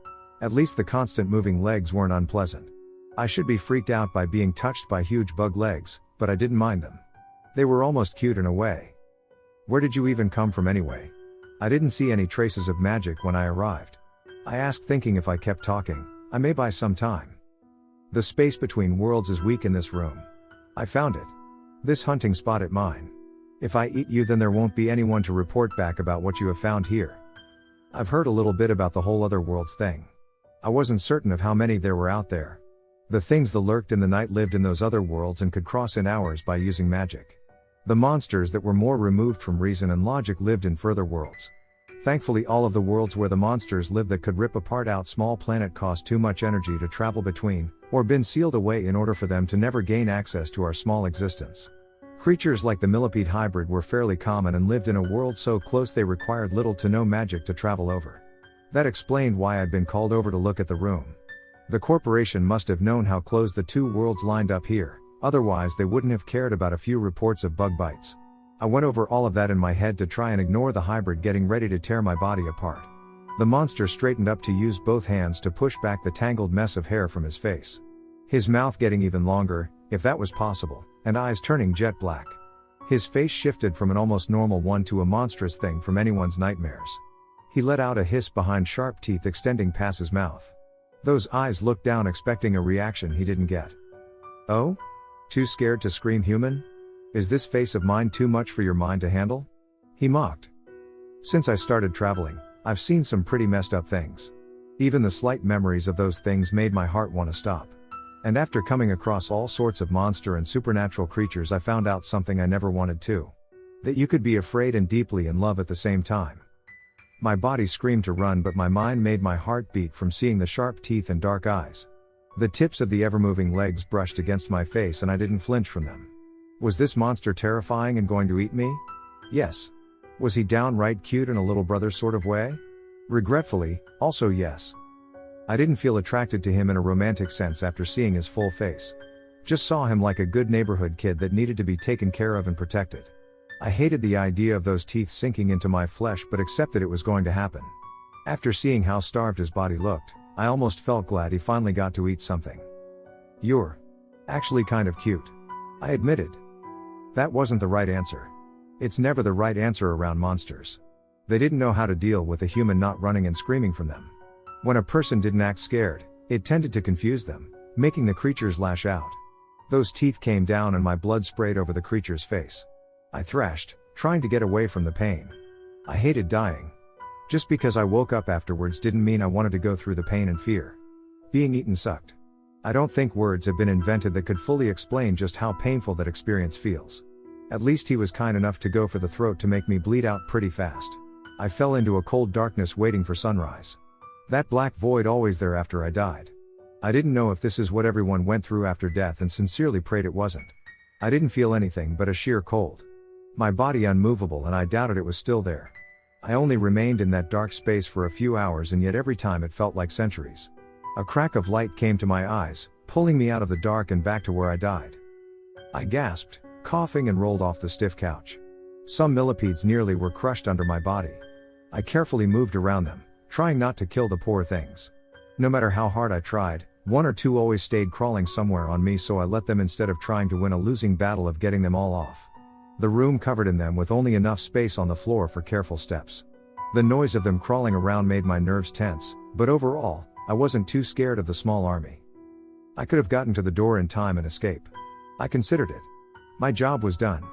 At least the constant moving legs weren't unpleasant. I should be freaked out by being touched by huge bug legs, but I didn't mind them. They were almost cute in a way. Where did you even come from anyway? I didn't see any traces of magic when I arrived. I asked, thinking if I kept talking, I may buy some time. The space between worlds is weak in this room. I found it. This hunting spot at mine. If I eat you, then there won't be anyone to report back about what you have found here. I've heard a little bit about the whole other worlds thing. I wasn't certain of how many there were out there. The things that lurked in the night lived in those other worlds and could cross in hours by using magic. The monsters that were more removed from reason and logic lived in further worlds. Thankfully, all of the worlds where the monsters lived that could rip apart out small planet cost too much energy to travel between, or been sealed away in order for them to never gain access to our small existence. Creatures like the millipede hybrid were fairly common and lived in a world so close they required little to no magic to travel over. That explained why I'd been called over to look at the room. The corporation must have known how close the two worlds lined up here, otherwise they wouldn't have cared about a few reports of bug bites. I went over all of that in my head to try and ignore the hybrid getting ready to tear my body apart. The monster straightened up to use both hands to push back the tangled mess of hair from his face. His mouth getting even longer, if that was possible, and eyes turning jet black. His face shifted from an almost normal one to a monstrous thing from anyone's nightmares. He let out a hiss behind sharp teeth extending past his mouth. Those eyes looked down, expecting a reaction he didn't get. Oh? Too scared to scream, human? Is this face of mine too much for your mind to handle? He mocked. Since I started traveling, I've seen some pretty messed up things. Even the slight memories of those things made my heart want to stop. And after coming across all sorts of monster and supernatural creatures, I found out something I never wanted to. That you could be afraid and deeply in love at the same time. My body screamed to run, but my mind made my heart beat from seeing the sharp teeth and dark eyes. The tips of the ever-moving legs brushed against my face and I didn't flinch from them. Was this monster terrifying and going to eat me? Yes. Was he downright cute in a little brother sort of way? Regretfully, also yes. I didn't feel attracted to him in a romantic sense after seeing his full face. Just saw him like a good neighborhood kid that needed to be taken care of and protected. I hated the idea of those teeth sinking into my flesh, but accepted it was going to happen. After seeing how starved his body looked, I almost felt glad he finally got to eat something. You're actually kind of cute, I admitted. That wasn't the right answer. It's never the right answer around monsters. They didn't know how to deal with a human not running and screaming from them. When a person didn't act scared, it tended to confuse them, making the creatures lash out. Those teeth came down and my blood sprayed over the creature's face. I thrashed, trying to get away from the pain. I hated dying. Just because I woke up afterwards didn't mean I wanted to go through the pain and fear. Being eaten sucked. I don't think words have been invented that could fully explain just how painful that experience feels. At least he was kind enough to go for the throat to make me bleed out pretty fast. I fell into a cold darkness waiting for sunrise. That black void always there after I died. I didn't know if this is what everyone went through after death and sincerely prayed it wasn't. I didn't feel anything but a sheer cold. My body unmovable, and I doubted it was still there. I only remained in that dark space for a few hours, and yet every time it felt like centuries. A crack of light came to my eyes, pulling me out of the dark and back to where I died. I gasped, coughing, and rolled off the stiff couch. Some millipedes nearly were crushed under my body. I carefully moved around them, trying not to kill the poor things. No matter how hard I tried, one or two always stayed crawling somewhere on me, so I let them instead of trying to win a losing battle of getting them all off. The room covered in them with only enough space on the floor for careful steps. The noise of them crawling around made my nerves tense, but overall, I wasn't too scared of the small army. I could have gotten to the door in time and escape. I considered it. My job was done.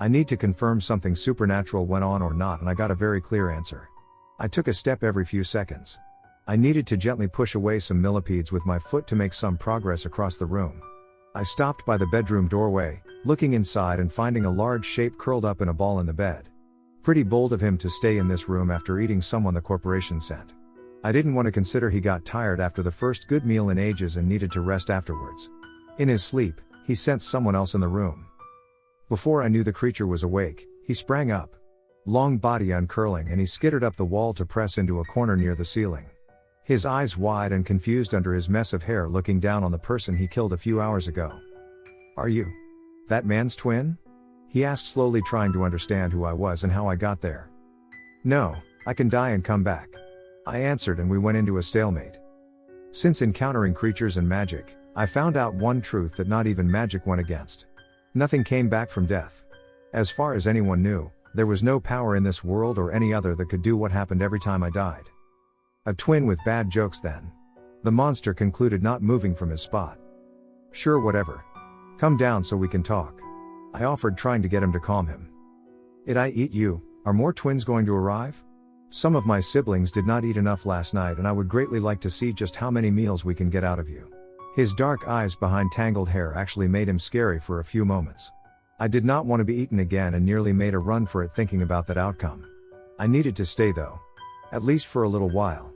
I need to confirm something supernatural went on or not, and I got a very clear answer. I took a step every few seconds. I needed to gently push away some millipedes with my foot to make some progress across the room. I stopped by the bedroom doorway, looking inside and finding a large shape curled up in a ball in the bed. Pretty bold of him to stay in this room after eating someone the corporation sent. I didn't want to consider he got tired after the first good meal in ages and needed to rest afterwards. In his sleep, he sensed someone else in the room. Before I knew the creature was awake, he sprang up. Long body uncurling, and he skittered up the wall to press into a corner near the ceiling. His eyes wide and confused under his mess of hair, looking down on the person he killed a few hours ago. "Are you that man's twin?" he asked slowly, trying to understand who I was and how I got there. "No, I can die and come back," I answered, and we went into a stalemate. Since encountering creatures and magic, I found out one truth that not even magic went against. Nothing came back from death. As far as anyone knew, there was no power in this world or any other that could do what happened every time I died. A twin with bad jokes then. The monster concluded, not moving from his spot. "Sure, whatever. Come down so we can talk," I offered, trying to get him to calm him. "Did I eat you? Are more twins going to arrive? Some of my siblings did not eat enough last night, and I would greatly like to see just how many meals we can get out of you." His dark eyes behind tangled hair actually made him scary for a few moments. I did not want to be eaten again and nearly made a run for it thinking about that outcome. I needed to stay though. At least for a little while.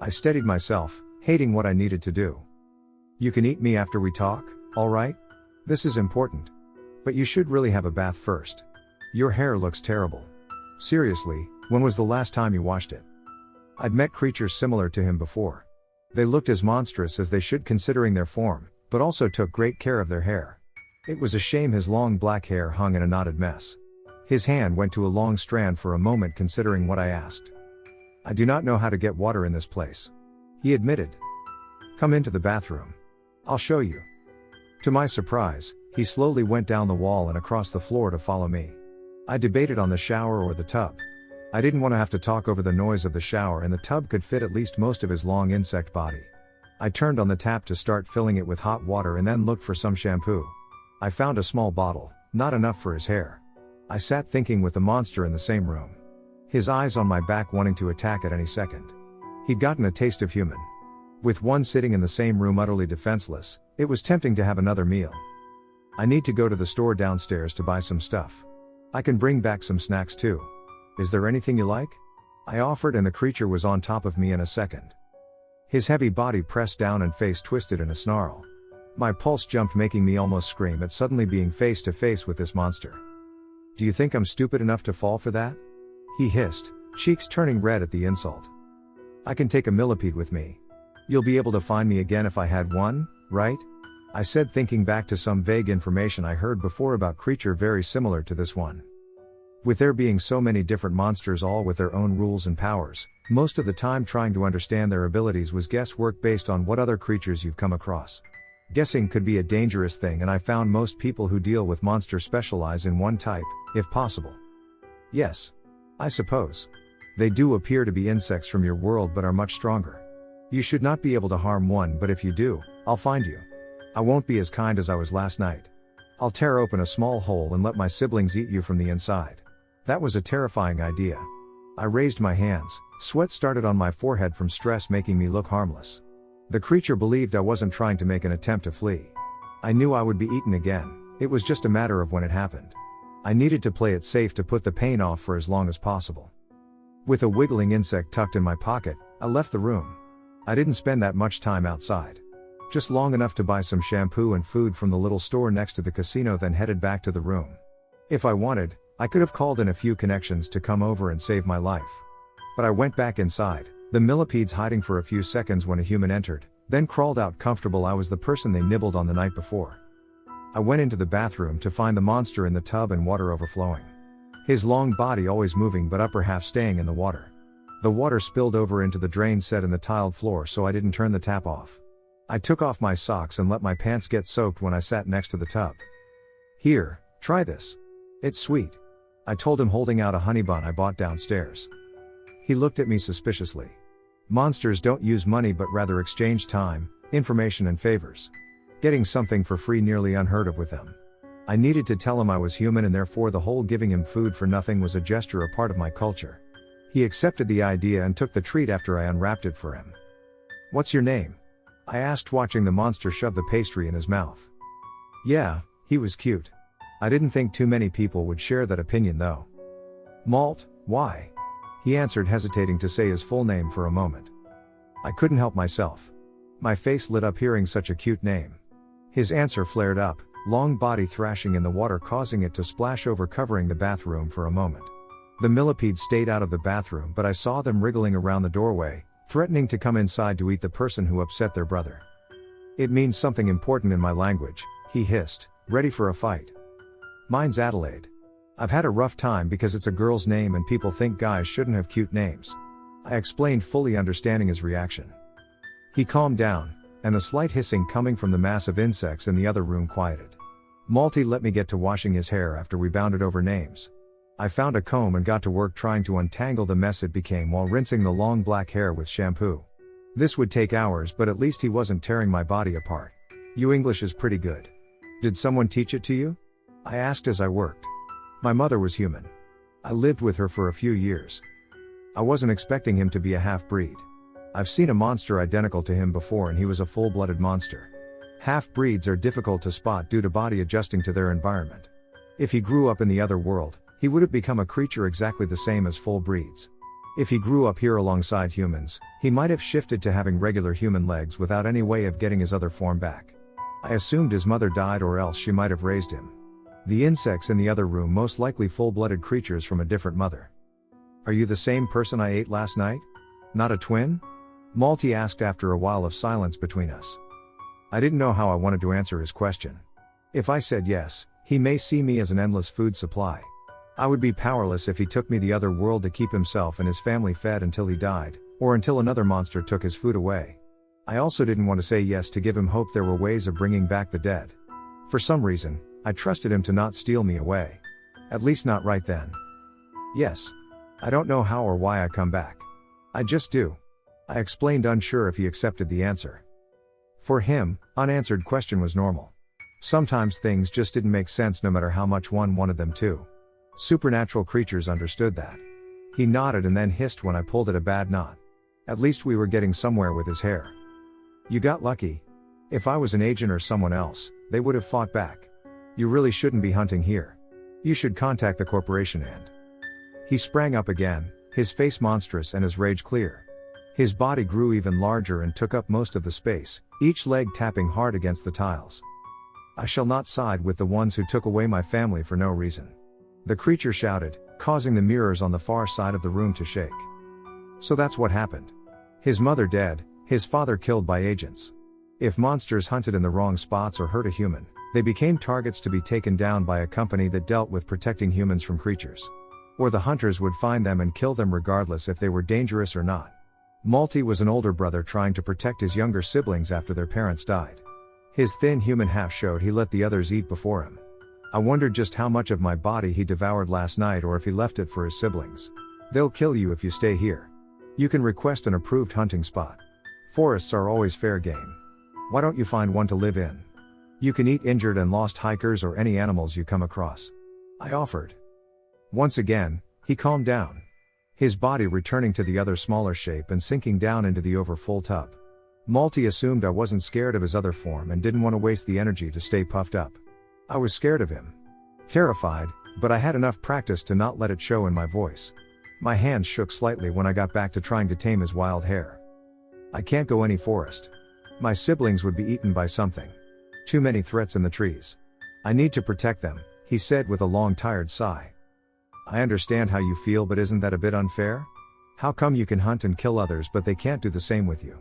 I steadied myself, hating what I needed to do. "You can eat me after we talk, alright? This is important. But you should really have a bath first. Your hair looks terrible. Seriously, when was the last time you washed it?" I'd met creatures similar to him before. They looked as monstrous as they should considering their form, but also took great care of their hair. It was a shame his long black hair hung in a knotted mess. His hand went to a long strand for a moment, considering what I asked. "I do not know how to get water in this place," he admitted. "Come into the bathroom. I'll show you." To my surprise, he slowly went down the wall and across the floor to follow me. I debated on the shower or the tub. I didn't want to have to talk over the noise of the shower, and the tub could fit at least most of his long insect body. I turned on the tap to start filling it with hot water and then looked for some shampoo. I found a small bottle, not enough for his hair. I sat thinking, with the monster in the same room. His eyes on my back, wanting to attack at any second. He'd gotten a taste of human. With one sitting in the same room utterly defenseless, it was tempting to have another meal. "I need to go to the store downstairs to buy some stuff. I can bring back some snacks too. Is there anything you like?" I offered, and the creature was on top of me in a second. His heavy body pressed down and face twisted in a snarl. My pulse jumped, making me almost scream at suddenly being face to face with this monster. "Do you think I'm stupid enough to fall for that?" he hissed, cheeks turning red at the insult. "I can take a millipede with me. You'll be able to find me again if I had one, right?" I said, thinking back to some vague information I heard before about creature very similar to this one. With there being so many different monsters, all with their own rules and powers, most of the time trying to understand their abilities was guesswork based on what other creatures you've come across. Guessing could be a dangerous thing, and I found most people who deal with monsters specialize in one type, if possible. "Yes. I suppose. They do appear to be insects from your world, but are much stronger. You should not be able to harm one, but if you do, I'll find you. I won't be as kind as I was last night. I'll tear open a small hole and let my siblings eat you from the inside." That was a terrifying idea. I raised my hands, Sweat started on my forehead from stress, making me look harmless. The creature believed I wasn't trying to make an attempt to flee. I knew I would be eaten again, it was just a matter of when it happened. I needed to play it safe to put the pain off for as long as possible. With a wiggling insect tucked in my pocket, I left the room. I didn't spend that much time outside. Just long enough to buy some shampoo and food from the little store next to the casino, then headed back to the room. If I wanted, I could have called in a few connections to come over and save my life. But I went back inside, the millipedes hiding for a few seconds when a human entered, then crawled out comfortable. I was the person they nibbled on the night before. I went into the bathroom to find the monster in the tub and water overflowing. His long body always moving but upper half staying in the water. The water spilled over into the drain set in the tiled floor, so I didn't turn the tap off. I took off my socks and let my pants get soaked when I sat next to the tub. "Here, try this. It's sweet," I told him, holding out a honey bun I bought downstairs. He looked at me suspiciously. Monsters don't use money but rather exchange time, information and favors. Getting something for free nearly unheard of with them. I needed to tell him I was human and therefore the whole giving him food for nothing was a gesture, a part of my culture. He accepted the idea and took the treat after I unwrapped it for him. "What's your name?" I asked, watching the monster shove the pastry in his mouth. Yeah, he was cute. I didn't think too many people would share that opinion though. "Malt, why?" he answered, hesitating to say his full name for a moment. I couldn't help myself. My face lit up hearing such a cute name. His answer flared up, long body thrashing in the water, causing it to splash over, covering the bathroom for a moment. The millipedes stayed out of the bathroom, but I saw them wriggling around the doorway, threatening to come inside to eat the person who upset their brother. "It means something important in my language," he hissed, ready for a fight. "Mine's Adelaide. I've had a rough time because it's a girl's name and people think guys shouldn't have cute names," I explained, fully understanding his reaction. He calmed down, and the slight hissing coming from the mass of insects in the other room quieted. Malty let me get to washing his hair after we bounded over names. I found a comb and got to work trying to untangle the mess it became while rinsing the long black hair with shampoo. This would take hours, but at least he wasn't tearing my body apart. "Your English is pretty good. Did someone teach it to you?" I asked as I worked. My mother was human. I lived with her for a few years. I wasn't expecting him to be a half-breed. I've seen a monster identical to him before and he was a full-blooded monster. Half-breeds are difficult to spot due to body adjusting to their environment. If he grew up in the other world, he would have become a creature exactly the same as full breeds. If he grew up here alongside humans, he might have shifted to having regular human legs without any way of getting his other form back. I assumed his mother died or else she might have raised him. The insects in the other room most likely full-blooded creatures from a different mother. "Are you the same person I ate last night? Not a twin?" Malty asked after a while of silence between us. I didn't know how I wanted to answer his question. If I said yes, he may see me as an endless food supply. I would be powerless if he took me the other world to keep himself and his family fed until he died, or until another monster took his food away. I also didn't want to say yes to give him hope there were ways of bringing back the dead. For some reason, I trusted him to not steal me away. At least not right then. "Yes. I don't know how or why I come back. I just do," I explained, unsure if he accepted the answer. For him, unanswered question was normal. Sometimes things just didn't make sense no matter how much one wanted them to. Supernatural creatures understood that. He nodded and then hissed when I pulled at a bad knot. At least we were getting somewhere with his hair. "You got lucky. If I was an agent or someone else, they would have fought back. You really shouldn't be hunting here. You should contact the corporation and..." He sprang up again, his face monstrous and his rage clear. His body grew even larger and took up most of the space, each leg tapping hard against the tiles. "I shall not side with the ones who took away my family for no reason," the creature shouted, causing the mirrors on the far side of the room to shake. So that's what happened. His mother dead, his father killed by agents. If monsters hunted in the wrong spots or hurt a human, they became targets to be taken down by a company that dealt with protecting humans from creatures. Or the hunters would find them and kill them regardless if they were dangerous or not. Malty was an older brother trying to protect his younger siblings after their parents died. His thin human half showed he let the others eat before him. I wondered just how much of my body he devoured last night or if he left it for his siblings. "They'll kill you if you stay here. You can request an approved hunting spot. Forests are always fair game. Why don't you find one to live in? You can eat injured and lost hikers or any animals you come across," I offered. Once again, he calmed down. his body returning to the other smaller shape and sinking down into the over-full tub. Malty assumed I wasn't scared of his other form and didn't want to waste the energy to stay puffed up. I was scared of him. Terrified, but I had enough practice to not let it show in my voice. My hands shook slightly when I got back to trying to tame his wild hair. I can't go any forest. My siblings would be eaten by something. Too many threats in the trees. I need to protect them, he said with a long tired sigh. I understand how you feel, but isn't that a bit unfair? How come you can hunt and kill others but they can't do the same with you?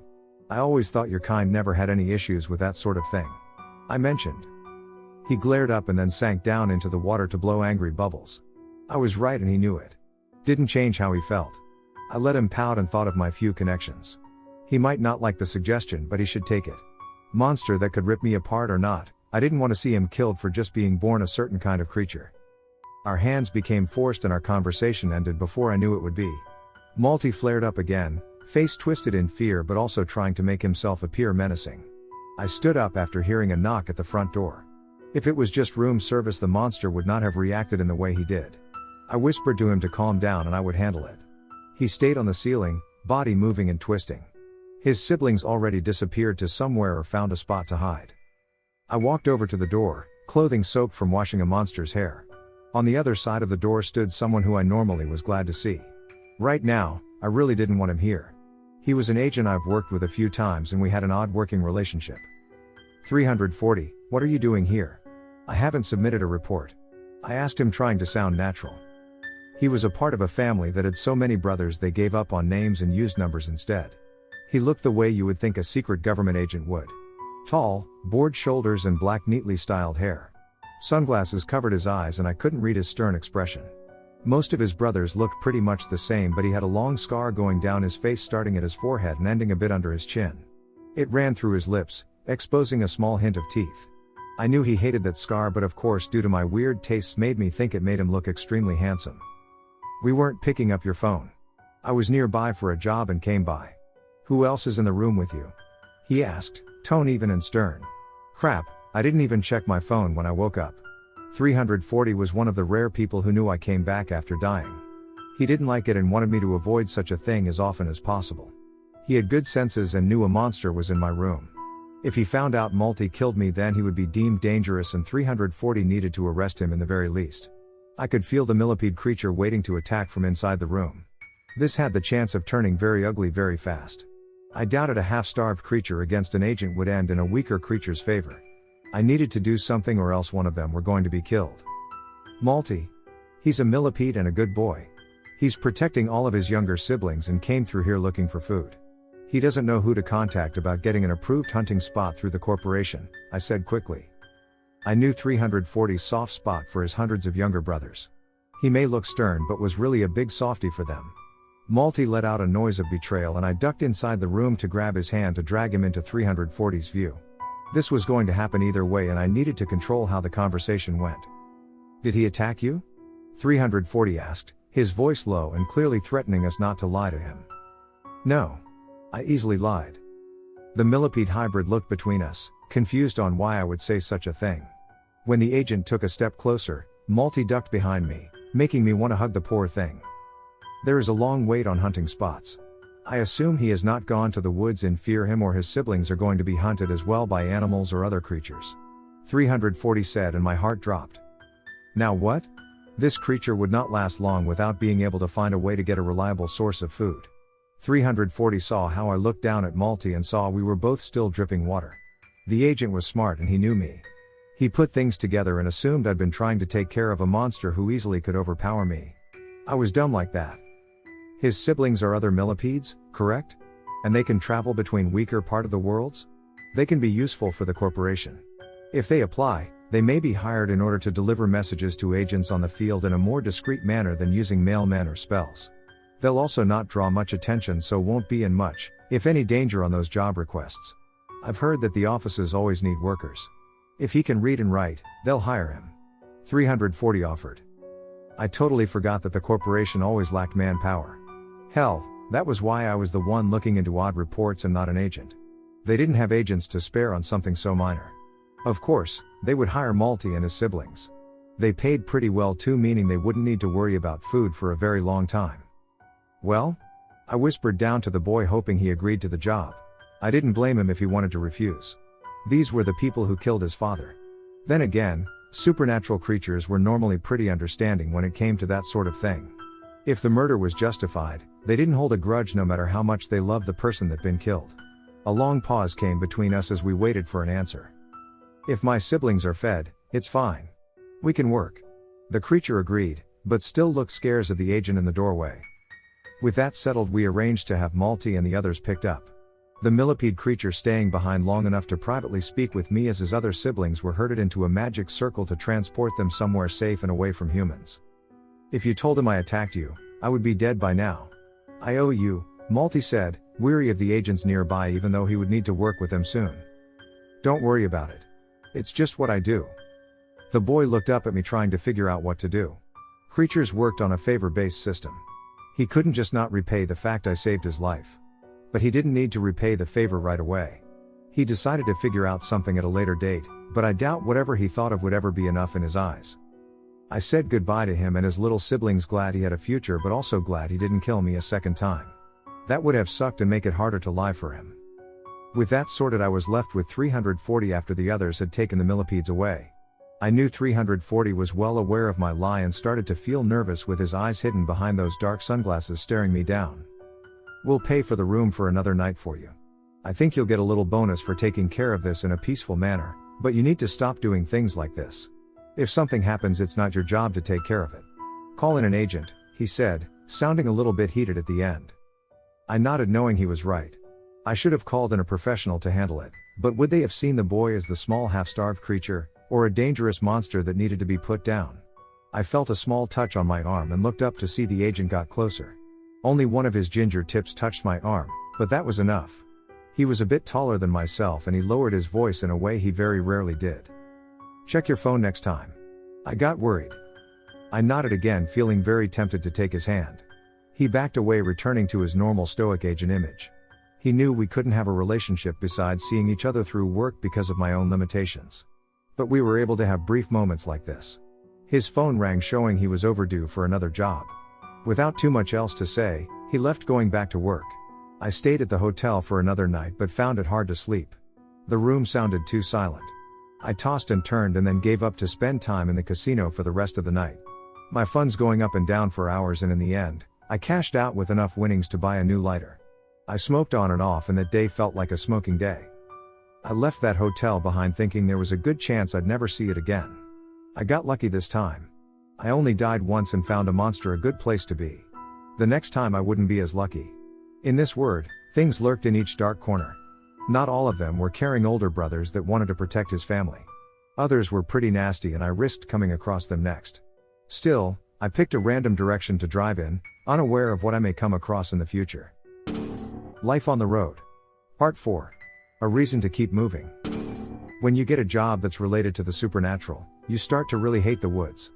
I always thought your kind never had any issues with that sort of thing. I mentioned. He glared up and then sank down into the water to blow angry bubbles. I was right and he knew it. Didn't change how he felt. I let him pout and thought of my few connections. He might not like the suggestion, but he should take it. Monster that could rip me apart or not, I didn't want to see him killed for just being born a certain kind of creature. Our hands became forced and our conversation ended before I knew it would be. Malty flared up again, face twisted in fear but also trying to make himself appear menacing. I stood up after hearing a knock at the front door. If it was just room service, the monster would not have reacted in the way he did. I whispered to him to calm down and I would handle it. He stayed on the ceiling, body moving and twisting. His siblings already disappeared to somewhere or found a spot to hide. I walked over to the door, clothing soaked from washing a monster's hair. On the other side of the door stood someone who I normally was glad to see. Right now, I really didn't want him here. He was an agent I've worked with a few times and we had an odd working relationship. 340, what are you doing here? I haven't submitted a report. I asked him, trying to sound natural. He was a part of a family that had so many brothers they gave up on names and used numbers instead. He looked the way you would think a secret government agent would. Tall, broad shoulders and black neatly styled hair. Sunglasses covered his eyes and I couldn't read his stern expression. Most of his brothers looked pretty much the same, but he had a long scar going down his face starting at his forehead and ending a bit under his chin. It ran through his lips, exposing a small hint of teeth. I knew he hated that scar, but of course due to my weird tastes made me think it made him look extremely handsome. We weren't picking up your phone. I was nearby for a job and came by. Who else is in the room with you? He asked, tone even and stern. Crap, I didn't even check my phone when I woke up. 340 was one of the rare people who knew I came back after dying. He didn't like it and wanted me to avoid such a thing as often as possible. He had good senses and knew a monster was in my room. If he found out Malty killed me, then he would be deemed dangerous and 340 needed to arrest him in the very least. I could feel the millipede creature waiting to attack from inside the room. This had the chance of turning very ugly very fast. I doubted a half-starved creature against an agent would end in a weaker creature's favor. I needed to do something or else one of them were going to be killed. Malty. He's a millipede and a good boy. He's protecting all of his younger siblings and came through here looking for food. He doesn't know who to contact about getting an approved hunting spot through the corporation, I said quickly. I knew 340's soft spot for his hundreds of younger brothers. He may look stern but was really a big softie for them. Malty let out a noise of betrayal and I ducked inside the room to grab his hand to drag him into 340's view. This was going to happen either way and I needed to control how the conversation went. Did he attack you? 340 asked, his voice low and clearly threatening us not to lie to him. No. I easily lied. The millipede hybrid looked between us, confused on why I would say such a thing. When the agent took a step closer, Malty ducked behind me, making me want to hug the poor thing. There is a long wait on hunting spots. I assume he has not gone to the woods in fear him or his siblings are going to be hunted as well by animals or other creatures. 340 said and my heart dropped. Now what? This creature would not last long without being able to find a way to get a reliable source of food. 340 saw how I looked down at Malty and saw we were both still dripping water. The agent was smart and he knew me. He put things together and assumed I'd been trying to take care of a monster who easily could overpower me. I was dumb like that. His siblings are other millipedes, correct? And they can travel between weaker part of the worlds? They can be useful for the corporation. If they apply, they may be hired in order to deliver messages to agents on the field in a more discreet manner than using mailmen or spells. They'll also not draw much attention, so won't be in much, if any, danger on those job requests. I've heard that the offices always need workers. If he can read and write, they'll hire him. 340 offered. I totally forgot that the corporation always lacked manpower. Hell, that was why I was the one looking into odd reports and not an agent. They didn't have agents to spare on something so minor. Of course, they would hire Malty and his siblings. They paid pretty well too, meaning they wouldn't need to worry about food for a very long time. Well? I whispered down to the boy, hoping he agreed to the job. I didn't blame him if he wanted to refuse. These were the people who killed his father. Then again, supernatural creatures were normally pretty understanding when it came to that sort of thing. If the murder was justified, they didn't hold a grudge no matter how much they loved the person that'd been killed. A long pause came between us as we waited for an answer. If my siblings are fed, it's fine. We can work. The creature agreed, but still looked scares of the agent in the doorway. With that settled, we arranged to have Malty and the others picked up. The millipede creature staying behind long enough to privately speak with me as his other siblings were herded into a magic circle to transport them somewhere safe and away from humans. If you told him I attacked you, I would be dead by now. I owe you, Malty said, weary of the agents nearby even though he would need to work with them soon. Don't worry about it. It's just what I do. The boy looked up at me trying to figure out what to do. Creatures worked on a favor-based system. He couldn't just not repay the fact I saved his life. But he didn't need to repay the favor right away. He decided to figure out something at a later date, but I doubt whatever he thought of would ever be enough in his eyes. I said goodbye to him and his little siblings, glad he had a future but also glad he didn't kill me a second time. That would have sucked and make it harder to lie for him. With that sorted, I was left with 340 after the others had taken the millipedes away. I knew 340 was well aware of my lie and started to feel nervous with his eyes hidden behind those dark sunglasses staring me down. We'll pay for the room for another night for you. I think you'll get a little bonus for taking care of this in a peaceful manner, but you need to stop doing things like this. If something happens, it's not your job to take care of it. Call in an agent, he said, sounding a little bit heated at the end. I nodded, knowing he was right. I should have called in a professional to handle it, but would they have seen the boy as the small half-starved creature, or a dangerous monster that needed to be put down? I felt a small touch on my arm and looked up to see the agent got closer. Only one of his ginger tips touched my arm, but that was enough. He was a bit taller than myself and he lowered his voice in a way he very rarely did. Check your phone next time. I got worried. I nodded again, feeling very tempted to take his hand. He backed away, returning to his normal stoic agent image. He knew we couldn't have a relationship besides seeing each other through work because of my own limitations. But we were able to have brief moments like this. His phone rang, showing he was overdue for another job. Without too much else to say, he left, going back to work. I stayed at the hotel for another night but found it hard to sleep. The room sounded too silent. I tossed and turned and then gave up to spend time in the casino for the rest of the night. My funds going up and down for hours, and in the end, I cashed out with enough winnings to buy a new lighter. I smoked on and off, and that day felt like a smoking day. I left that hotel behind thinking there was a good chance I'd never see it again. I got lucky this time. I only died once and found a monster a good place to be. The next time I wouldn't be as lucky. In this word, things lurked in each dark corner. Not all of them were caring older brothers that wanted to protect his family. Others were pretty nasty and I risked coming across them next. Still, I picked a random direction to drive in, unaware of what I may come across in the future. Life on the road. Part 4. A reason to keep moving. When you get a job that's related to the supernatural, you start to really hate the woods.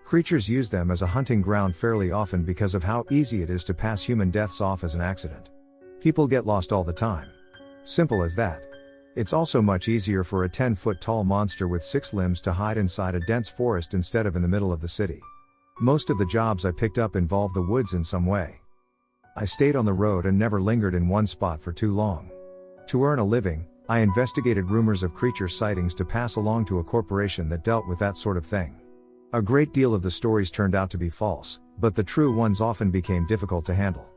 Creatures use them as a hunting ground fairly often because of how easy it is to pass human deaths off as an accident. People get lost all the time. Simple as that. It's also much easier for a 10-foot tall monster with 6 limbs to hide inside a dense forest instead of in the middle of the city. Most of the jobs I picked up involved the woods in some way. I stayed on the road and never lingered in one spot for too long. To earn a living, I investigated rumors of creature sightings to pass along to a corporation that dealt with that sort of thing. A great deal of the stories turned out to be false, but the true ones often became difficult to handle.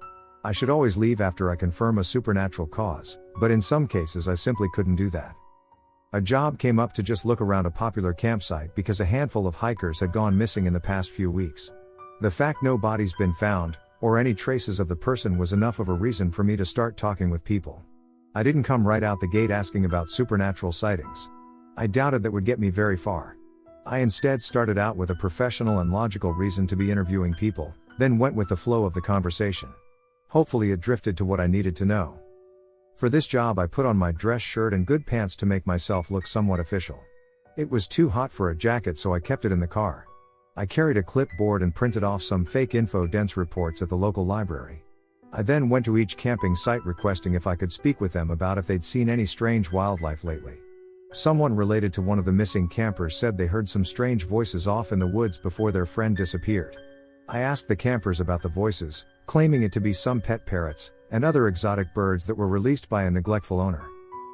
I should always leave after I confirm a supernatural cause, but in some cases I simply couldn't do that. A job came up to just look around a popular campsite because a handful of hikers had gone missing in the past few weeks. The fact no body's been found, or any traces of the person, was enough of a reason for me to start talking with people. I didn't come right out the gate asking about supernatural sightings. I doubted that would get me very far. I instead started out with a professional and logical reason to be interviewing people, then went with the flow of the conversation. Hopefully it drifted to what I needed to know. For this job I put on my dress shirt and good pants to make myself look somewhat official. It was too hot for a jacket, so I kept it in the car. I carried a clipboard and printed off some fake info-dense reports at the local library. I then went to each camping site requesting if I could speak with them about if they'd seen any strange wildlife lately. Someone related to one of the missing campers said they heard some strange voices off in the woods before their friend disappeared. I asked the campers about the voices, claiming it to be some pet parrots and other exotic birds that were released by a neglectful owner.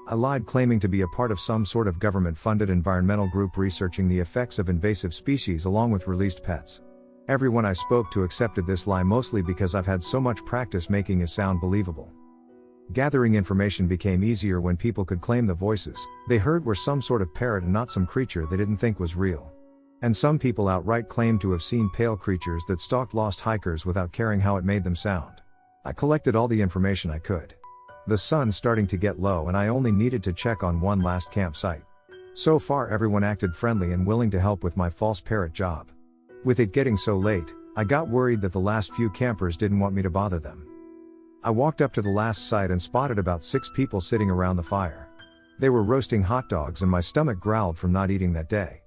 I lied, claiming to be a part of some sort of government-funded environmental group researching the effects of invasive species along with released pets. Everyone I spoke to accepted this lie, mostly because I've had so much practice making it sound believable. Gathering information became easier when people could claim the voices they heard were some sort of parrot and not some creature they didn't think was real. And some people outright claimed to have seen pale creatures that stalked lost hikers without caring how it made them sound. I collected all the information I could. The sun's starting to get low and I only needed to check on one last campsite. So far everyone acted friendly and willing to help with my false parrot job. With it getting so late, I got worried that the last few campers didn't want me to bother them. I walked up to the last site and spotted about 6 people sitting around the fire. They were roasting hot dogs and my stomach growled from not eating that day.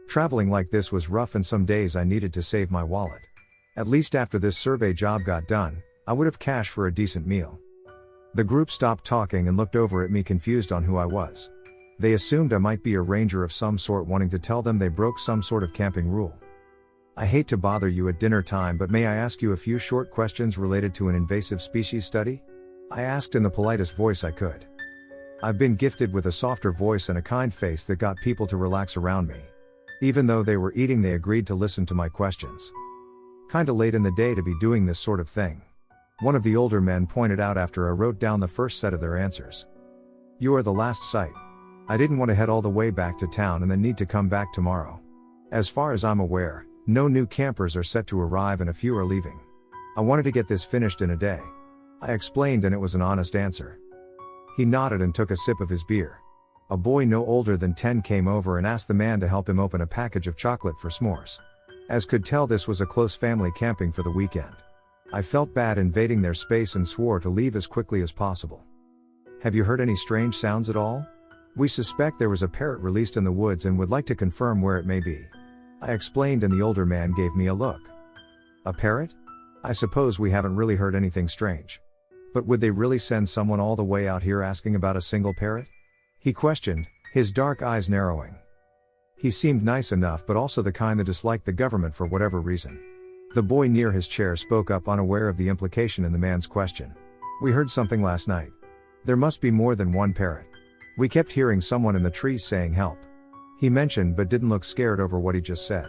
Traveling like this was rough and some days I needed to save my wallet. At least after this survey job got done, I would have cash for a decent meal. The group stopped talking and looked over at me confused on who I was. They assumed I might be a ranger of some sort wanting to tell them they broke some sort of camping rule. I hate to bother you at dinner time, but may I ask you a few short questions related to an invasive species study? I asked in the politest voice I could. I've been gifted with a softer voice and a kind face that got people to relax around me. Even though they were eating, they agreed to listen to my questions. Kinda late in the day to be doing this sort of thing. One of the older men pointed out after I wrote down the first set of their answers. You are the last site. I didn't want to head all the way back to town and then need to come back tomorrow. As far as I'm aware, no new campers are set to arrive and a few are leaving. I wanted to get this finished in a day. I explained and it was an honest answer. He nodded and took a sip of his beer. A boy no older than 10 came over and asked the man to help him open a package of chocolate for s'mores. As could tell, this was a close family camping for the weekend. I felt bad invading their space and swore to leave as quickly as possible. Have you heard any strange sounds at all? We suspect there was a parrot released in the woods and would like to confirm where it may be. I explained and the older man gave me a look. A parrot? I suppose we haven't really heard anything strange. But would they really send someone all the way out here asking about a single parrot? He questioned, his dark eyes narrowing. He seemed nice enough, but also the kind that disliked the government for whatever reason. The boy near his chair spoke up, unaware of the implication in the man's question. We heard something last night. There must be more than one parrot. We kept hearing someone in the trees saying help. He mentioned but didn't look scared over what he just said.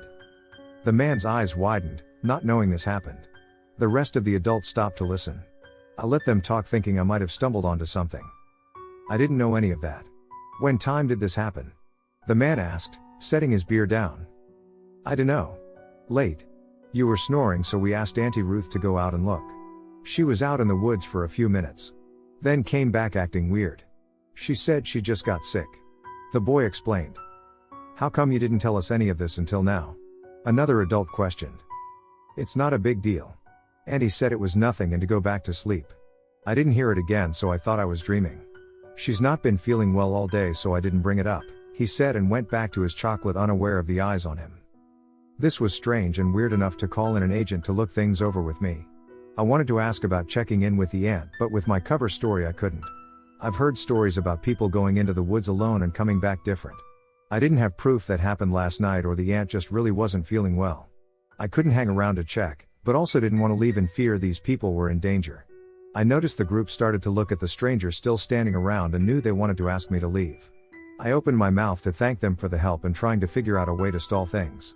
The man's eyes widened, not knowing this happened. The rest of the adults stopped to listen. I let them talk, thinking I might have stumbled onto something. I didn't know any of that. When time did this happen? The man asked, setting his beer down. I dunno. Late. You were snoring, so we asked Auntie Ruth to go out and look. She was out in the woods for a few minutes. Then came back acting weird. She said she just got sick. The boy explained. How come you didn't tell us any of this until now? Another adult questioned. It's not a big deal. Auntie said it was nothing and to go back to sleep. I didn't hear it again, so I thought I was dreaming. She's not been feeling well all day, so I didn't bring it up, he said and went back to his chocolate, unaware of the eyes on him. This was strange and weird enough to call in an agent to look things over with me. I wanted to ask about checking in with the aunt, but with my cover story I couldn't. I've heard stories about people going into the woods alone and coming back different. I didn't have proof that happened last night, or the aunt just really wasn't feeling well. I couldn't hang around to check, but also didn't want to leave in fear these people were in danger. I noticed the group started to look at the stranger still standing around and knew they wanted to ask me to leave. I opened my mouth to thank them for the help and trying to figure out a way to stall things.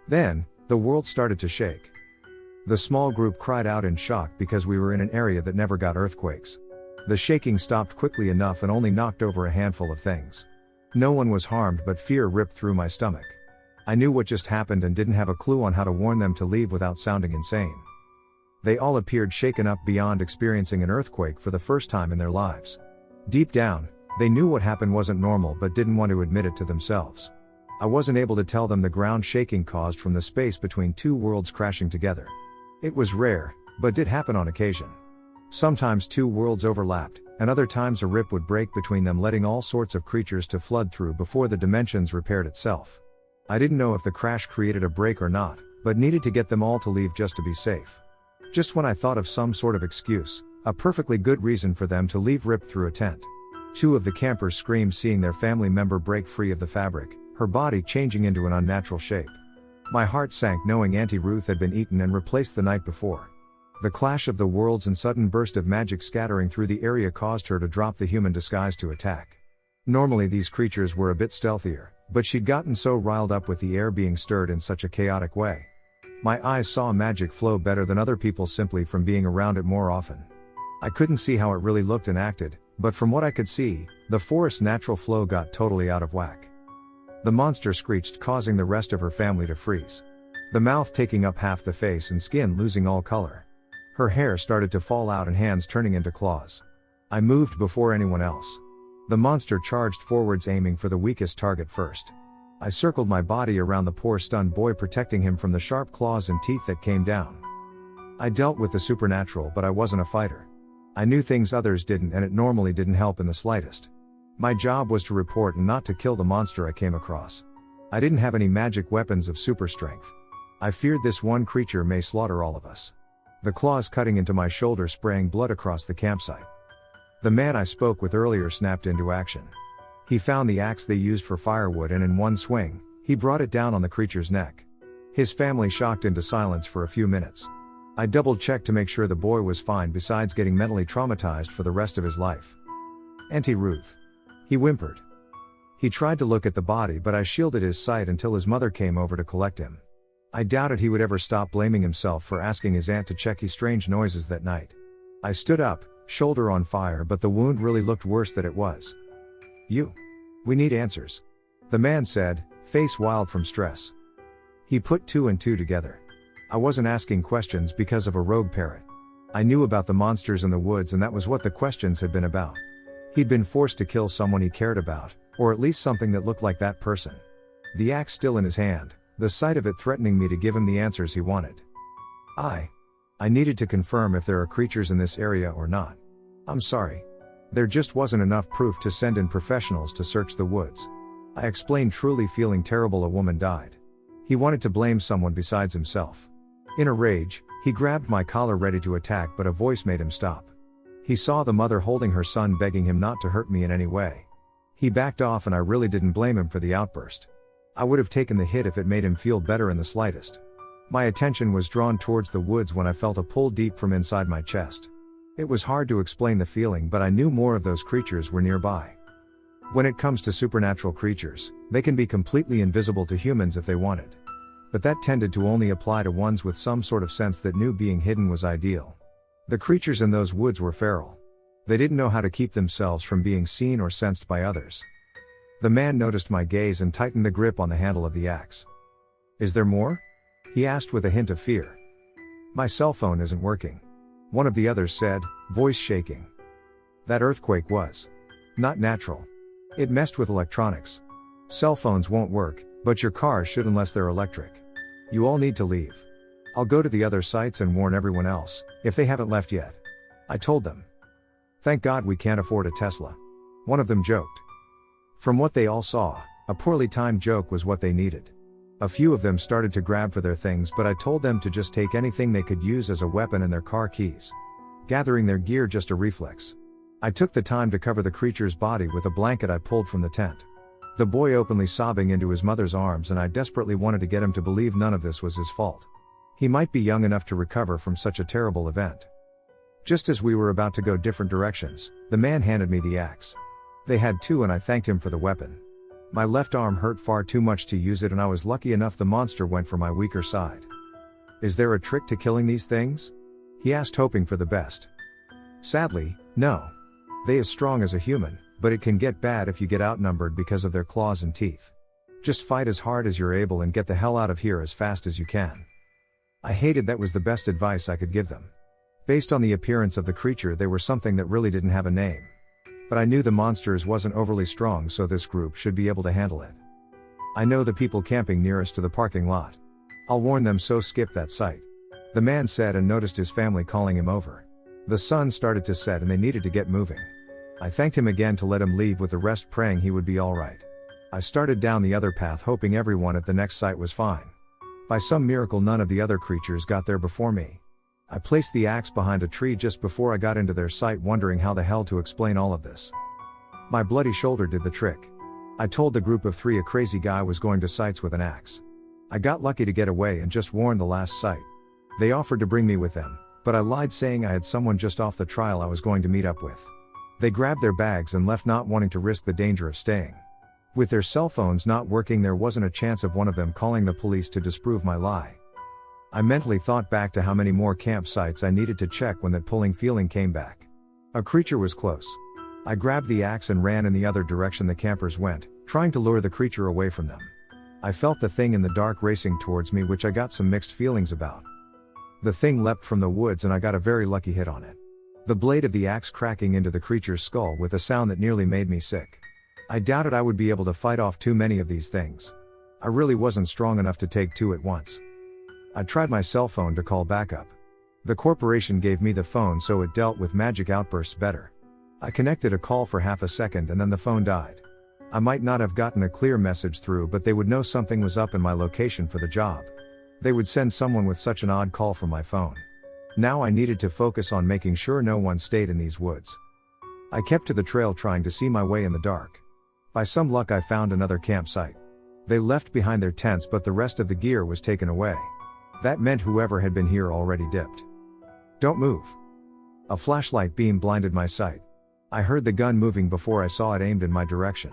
Then, the world started to shake. The small group cried out in shock because we were in an area that never got earthquakes. The shaking stopped quickly enough and only knocked over a handful of things. No one was harmed, but fear ripped through my stomach. I knew what just happened and didn't have a clue on how to warn them to leave without sounding insane. They all appeared shaken up beyond experiencing an earthquake for the first time in their lives. Deep down, they knew what happened wasn't normal but didn't want to admit it to themselves. I wasn't able to tell them the ground shaking caused from the space between two worlds crashing together. It was rare, but did happen on occasion. Sometimes two worlds overlapped, and other times a rip would break between them, letting all sorts of creatures to flood through before the dimensions repaired itself. I didn't know if the crash created a break or not, but needed to get them all to leave just to be safe. Just when I thought of some sort of excuse, a perfectly good reason for them to leave ripped through a tent. Two of the campers screamed, seeing their family member break free of the fabric, her body changing into an unnatural shape. My heart sank knowing Auntie Ruth had been eaten and replaced the night before. The clash of the worlds and sudden burst of magic scattering through the area caused her to drop the human disguise to attack. Normally these creatures were a bit stealthier, but she'd gotten so riled up with the air being stirred in such a chaotic way. My eyes saw magic flow better than other people's simply from being around it more often. I couldn't see how it really looked and acted, but from what I could see, the forest's natural flow got totally out of whack. The monster screeched, causing the rest of her family to freeze. The mouth taking up half the face and skin losing all color. Her hair started to fall out and hands turning into claws. I moved before anyone else. The monster charged forwards, aiming for the weakest target first. I circled my body around the poor stunned boy, protecting him from the sharp claws and teeth that came down. I dealt with the supernatural, but I wasn't a fighter. I knew things others didn't, and it normally didn't help in the slightest. My job was to report and not to kill the monster I came across. I didn't have any magic weapons of super strength. I feared this one creature may slaughter all of us. The claws cutting into my shoulder, spraying blood across the campsite. The man I spoke with earlier snapped into action. He found the axe they used for firewood, and in one swing, he brought it down on the creature's neck. His family shocked into silence for a few minutes. I double-checked to make sure the boy was fine, besides getting mentally traumatized for the rest of his life. "Auntie Ruth." He whimpered. He tried to look at the body, but I shielded his sight until his mother came over to collect him. I doubted he would ever stop blaming himself for asking his aunt to check his strange noises that night. I stood up, shoulder on fire, but the wound really looked worse than it was. We need answers," the man said, face wild from stress. He put two and two together. I wasn't asking questions because of a rogue parrot. I knew about the monsters in the woods, and that was what the questions had been about. He'd been forced to kill someone he cared about, or at least something that looked like that person. The axe still in his hand, the sight of it threatening me to give him the answers he wanted. I needed to confirm if there are creatures in this area or not. "I'm sorry. There just wasn't enough proof to send in professionals to search the woods," I explained, truly feeling terrible. A woman died. He wanted to blame someone besides himself. In a rage, he grabbed my collar ready to attack, but a voice made him stop. He saw the mother holding her son, begging him not to hurt me in any way. He backed off, and I really didn't blame him for the outburst. I would have taken the hit if it made him feel better in the slightest. My attention was drawn towards the woods when I felt a pull deep from inside my chest. It was hard to explain the feeling, but I knew more of those creatures were nearby. When it comes to supernatural creatures, they can be completely invisible to humans if they wanted. But that tended to only apply to ones with some sort of sense that knew being hidden was ideal. The creatures in those woods were feral. They didn't know how to keep themselves from being seen or sensed by others. The man noticed my gaze and tightened the grip on the handle of the axe. "Is there more?" he asked with a hint of fear. "My cell phone isn't working," one of the others said, voice shaking. "That earthquake was not natural. It messed with electronics. Cell phones won't work, but your cars should unless they're electric. You all need to leave. I'll go to the other sites and warn everyone else, if they haven't left yet," I told them. "Thank God we can't afford a Tesla," one of them joked. From what they all saw, a poorly timed joke was what they needed. A few of them started to grab for their things, but I told them to just take anything they could use as a weapon, and their car keys. Gathering their gear just a reflex. I took the time to cover the creature's body with a blanket I pulled from the tent. The boy openly sobbing into his mother's arms, and I desperately wanted to get him to believe none of this was his fault. He might be young enough to recover from such a terrible event. Just as we were about to go different directions, the man handed me the axe. They had two, and I thanked him for the weapon. My left arm hurt far too much to use it, and I was lucky enough the monster went for my weaker side. "Is there a trick to killing these things?" he asked, hoping for the best. "Sadly, no. They as strong as a human, but it can get bad if you get outnumbered because of their claws and teeth. Just fight as hard as you're able and get the hell out of here as fast as you can." I hated that was the best advice I could give them. Based on the appearance of the creature, they were something that really didn't have a name. But I knew the monsters wasn't overly strong, so this group should be able to handle it. "I know the people camping nearest to the parking lot. I'll warn them, so skip that site," the man said, and noticed his family calling him over. The sun started to set and they needed to get moving. I thanked him again to let him leave, with the rest praying he would be alright. I started down the other path, hoping everyone at the next site was fine. By some miracle, none of the other creatures got there before me. I placed the axe behind a tree just before I got into their sight, wondering how the hell to explain all of this. My bloody shoulder did the trick. I told the group of three a crazy guy was going to sites with an axe. I got lucky to get away and just warned the last site. They offered to bring me with them, but I lied saying I had someone just off the trial I was going to meet up with. They grabbed their bags and left, not wanting to risk the danger of staying. With their cell phones not working, there wasn't a chance of one of them calling the police to disprove my lie. I mentally thought back to how many more campsites I needed to check when that pulling feeling came back. A creature was close. I grabbed the axe and ran in the other direction the campers went, trying to lure the creature away from them. I felt the thing in the dark racing towards me, which I got some mixed feelings about. The thing leapt from the woods and I got a very lucky hit on it. The blade of the axe cracking into the creature's skull with a sound that nearly made me sick. I doubted I would be able to fight off too many of these things. I really wasn't strong enough to take two at once. I tried my cell phone to call backup. The corporation gave me the phone, so it dealt with magic outbursts better. I connected a call for half a second and then the phone died. I might not have gotten a clear message through, but they would know something was up in my location for the job. They would send someone with such an odd call from my phone. Now I needed to focus on making sure no one stayed in these woods. I kept to the trail, trying to see my way in the dark. By some luck I found another campsite. They left behind their tents, but the rest of the gear was taken away. That meant whoever had been here already dipped. Don't move. A flashlight beam blinded my sight. I heard the gun moving before I saw it aimed in my direction.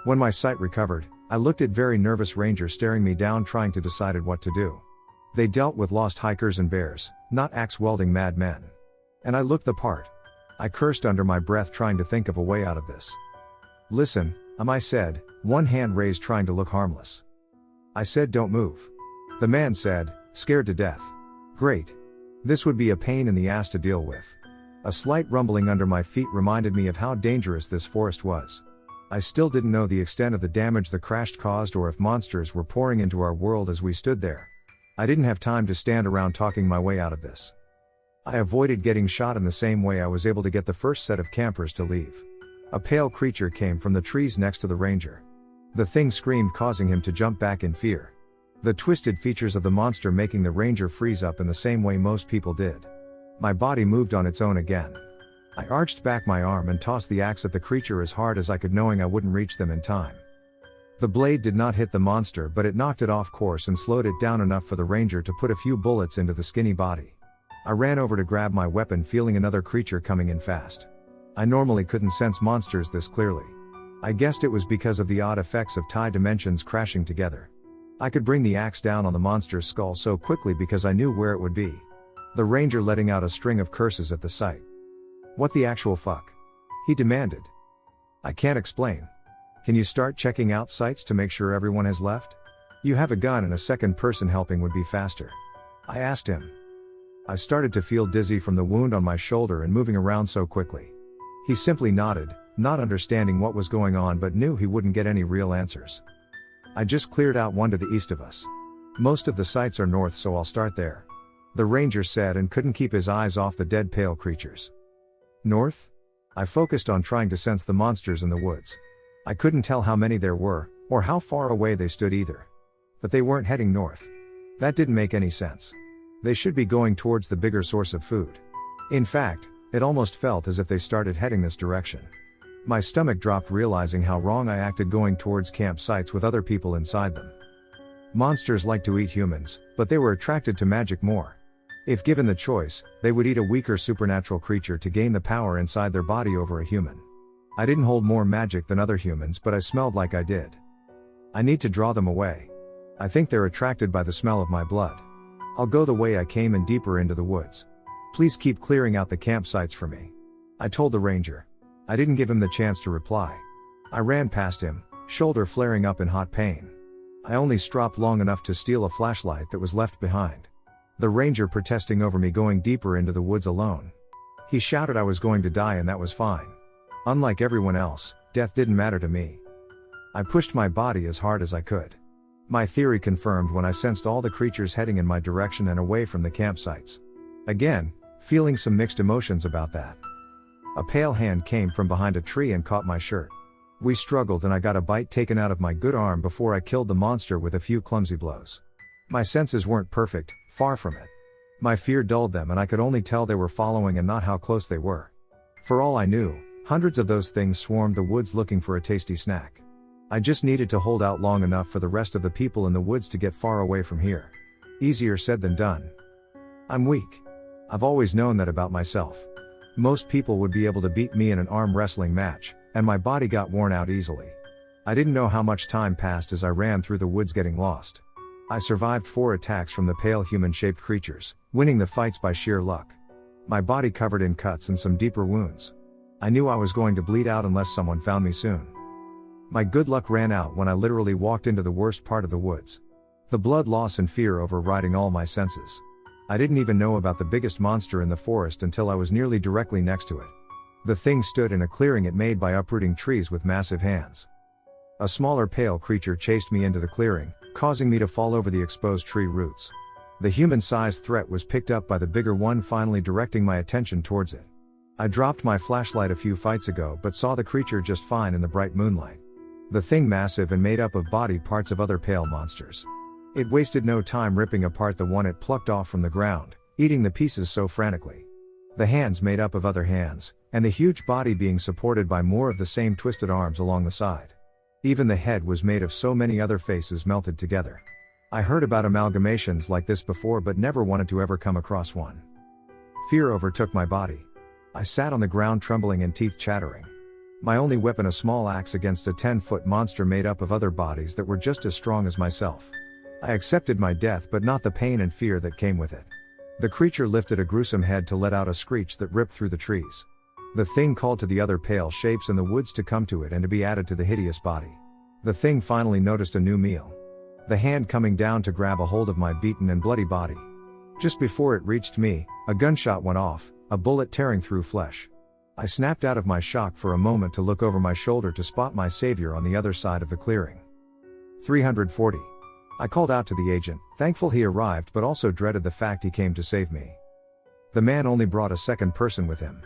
When my sight recovered, I looked at very nervous ranger staring me down, trying to decide what to do. They dealt with lost hikers and bears, not axe-wielding madmen. And I looked the part. I cursed under my breath, trying to think of a way out of this. Listen, I said, one hand raised, trying to look harmless. I said, don't move. The man said, scared to death. Great. This would be a pain in the ass to deal with. A slight rumbling under my feet reminded me of how dangerous this forest was. I still didn't know the extent of the damage the crash caused, or if monsters were pouring into our world as we stood there. I didn't have time to stand around talking my way out of this. I avoided getting shot in the same way I was able to get the first set of campers to leave. A pale creature came from the trees next to the ranger. The thing screamed, causing him to jump back in fear. The twisted features of the monster making the ranger freeze up in the same way most people did. My body moved on its own again. I arched back my arm and tossed the axe at the creature as hard as I could, knowing I wouldn't reach them in time. The blade did not hit the monster, but it knocked it off course and slowed it down enough for the ranger to put a few bullets into the skinny body. I ran over to grab my weapon, feeling another creature coming in fast. I normally couldn't sense monsters this clearly. I guessed it was because of the odd effects of tie dimensions crashing together. I could bring the axe down on the monster's skull so quickly because I knew where it would be. The ranger letting out a string of curses at the sight. What the actual fuck? He demanded. I can't explain. Can you start checking out sites to make sure everyone has left? You have a gun and a second person helping would be faster. I asked him. I started to feel dizzy from the wound on my shoulder and moving around so quickly. He simply nodded, not understanding what was going on, but knew he wouldn't get any real answers. I just cleared out one to the east of us. Most of the sites are north, so I'll start there. The ranger said, and couldn't keep his eyes off the dead pale creatures. North? I focused on trying to sense the monsters in the woods. I couldn't tell how many there were, or how far away they stood either. But they weren't heading north. That didn't make any sense. They should be going towards the bigger source of food. In fact, it almost felt as if they started heading this direction. My stomach dropped, realizing how wrong I acted going towards campsites with other people inside them. Monsters like to eat humans, but they were attracted to magic more. If given the choice, they would eat a weaker supernatural creature to gain the power inside their body over a human. I didn't hold more magic than other humans, but I smelled like I did. I need to draw them away. I think they're attracted by the smell of my blood. I'll go the way I came and deeper into the woods. Please keep clearing out the campsites for me. I told the ranger. I didn't give him the chance to reply. I ran past him, shoulder flaring up in hot pain. I only stopped long enough to steal a flashlight that was left behind. The ranger protesting over me going deeper into the woods alone. He shouted I was going to die, and that was fine. Unlike everyone else, death didn't matter to me. I pushed my body as hard as I could. My theory confirmed when I sensed all the creatures heading in my direction and away from the campsites. Again, feeling some mixed emotions about that. A pale hand came from behind a tree and caught my shirt. We struggled and I got a bite taken out of my good arm before I killed the monster with a few clumsy blows. My senses weren't perfect, far from it. My fear dulled them and I could only tell they were following and not how close they were. For all I knew, hundreds of those things swarmed the woods looking for a tasty snack. I just needed to hold out long enough for the rest of the people in the woods to get far away from here. Easier said than done. I'm weak. I've always known that about myself. Most people would be able to beat me in an arm wrestling match, and my body got worn out easily. I didn't know how much time passed as I ran through the woods getting lost. I survived 4 attacks from the pale human-shaped creatures, winning the fights by sheer luck. My body covered in cuts and some deeper wounds. I knew I was going to bleed out unless someone found me soon. My good luck ran out when I literally walked into the worst part of the woods. The blood loss and fear overriding all my senses. I didn't even know about the biggest monster in the forest until I was nearly directly next to it. The thing stood in a clearing it made by uprooting trees with massive hands. A smaller pale creature chased me into the clearing, causing me to fall over the exposed tree roots. The human-sized threat was picked up by the bigger one, finally directing my attention towards it. I dropped my flashlight a few fights ago but saw the creature just fine in the bright moonlight. The thing massive and made up of body parts of other pale monsters. It wasted no time ripping apart the one it plucked off from the ground, eating the pieces so frantically. The hands made up of other hands, and the huge body being supported by more of the same twisted arms along the side. Even the head was made of so many other faces melted together. I heard about amalgamations like this before but never wanted to ever come across one. Fear overtook my body. I sat on the ground trembling and teeth chattering. My only weapon a small axe against a 10-foot monster made up of other bodies that were just as strong as myself. I accepted my death but not the pain and fear that came with it. The creature lifted a gruesome head to let out a screech that ripped through the trees. The thing called to the other pale shapes in the woods to come to it and to be added to the hideous body. The thing finally noticed a new meal. The hand coming down to grab a hold of my beaten and bloody body. Just before it reached me, a gunshot went off, a bullet tearing through flesh. I snapped out of my shock for a moment to look over my shoulder to spot my savior on the other side of the clearing. 340. I called out to the agent, thankful he arrived but also dreaded the fact he came to save me. The man only brought a second person with him.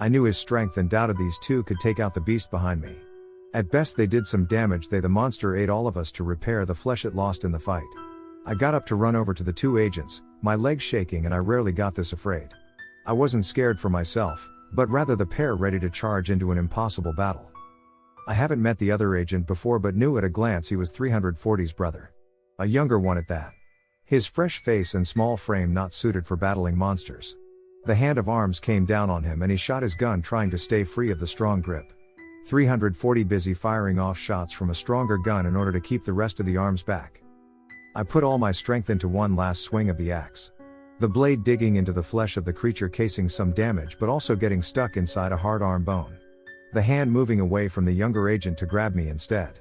I knew his strength and doubted these two could take out the beast behind me. At best they did some damage. The monster ate all of us to repair the flesh it lost in the fight. I got up to run over to the 2 agents, my legs shaking, and I rarely got this afraid. I wasn't scared for myself, but rather the pair ready to charge into an impossible battle. I haven't met the other agent before but knew at a glance he was 340's brother. A younger one at that. His fresh face and small frame not suited for battling monsters. The hand of arms came down on him and he shot his gun trying to stay free of the strong grip. 340 busy firing off shots from a stronger gun in order to keep the rest of the arms back. I put all my strength into one last swing of the axe. The blade digging into the flesh of the creature, casing some damage but also getting stuck inside a hard arm bone. The hand moving away from the younger agent to grab me instead.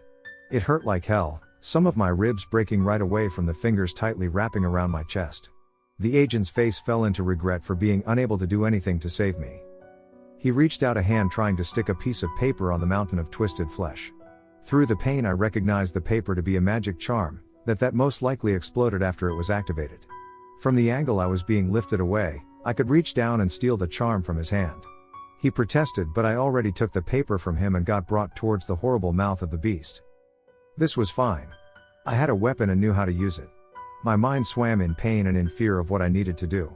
It hurt like hell, some of my ribs breaking right away from the fingers tightly wrapping around my chest. The agent's face fell into regret for being unable to do anything to save me. He reached out a hand trying to stick a piece of paper on the mountain of twisted flesh. Through the pain I recognized the paper to be a magic charm, that most likely exploded after it was activated. From the angle I was being lifted away, I could reach down and steal the charm from his hand. He protested but I already took the paper from him and got brought towards the horrible mouth of the beast. This was fine. I had a weapon and knew how to use it. My mind swam in pain and in fear of what I needed to do.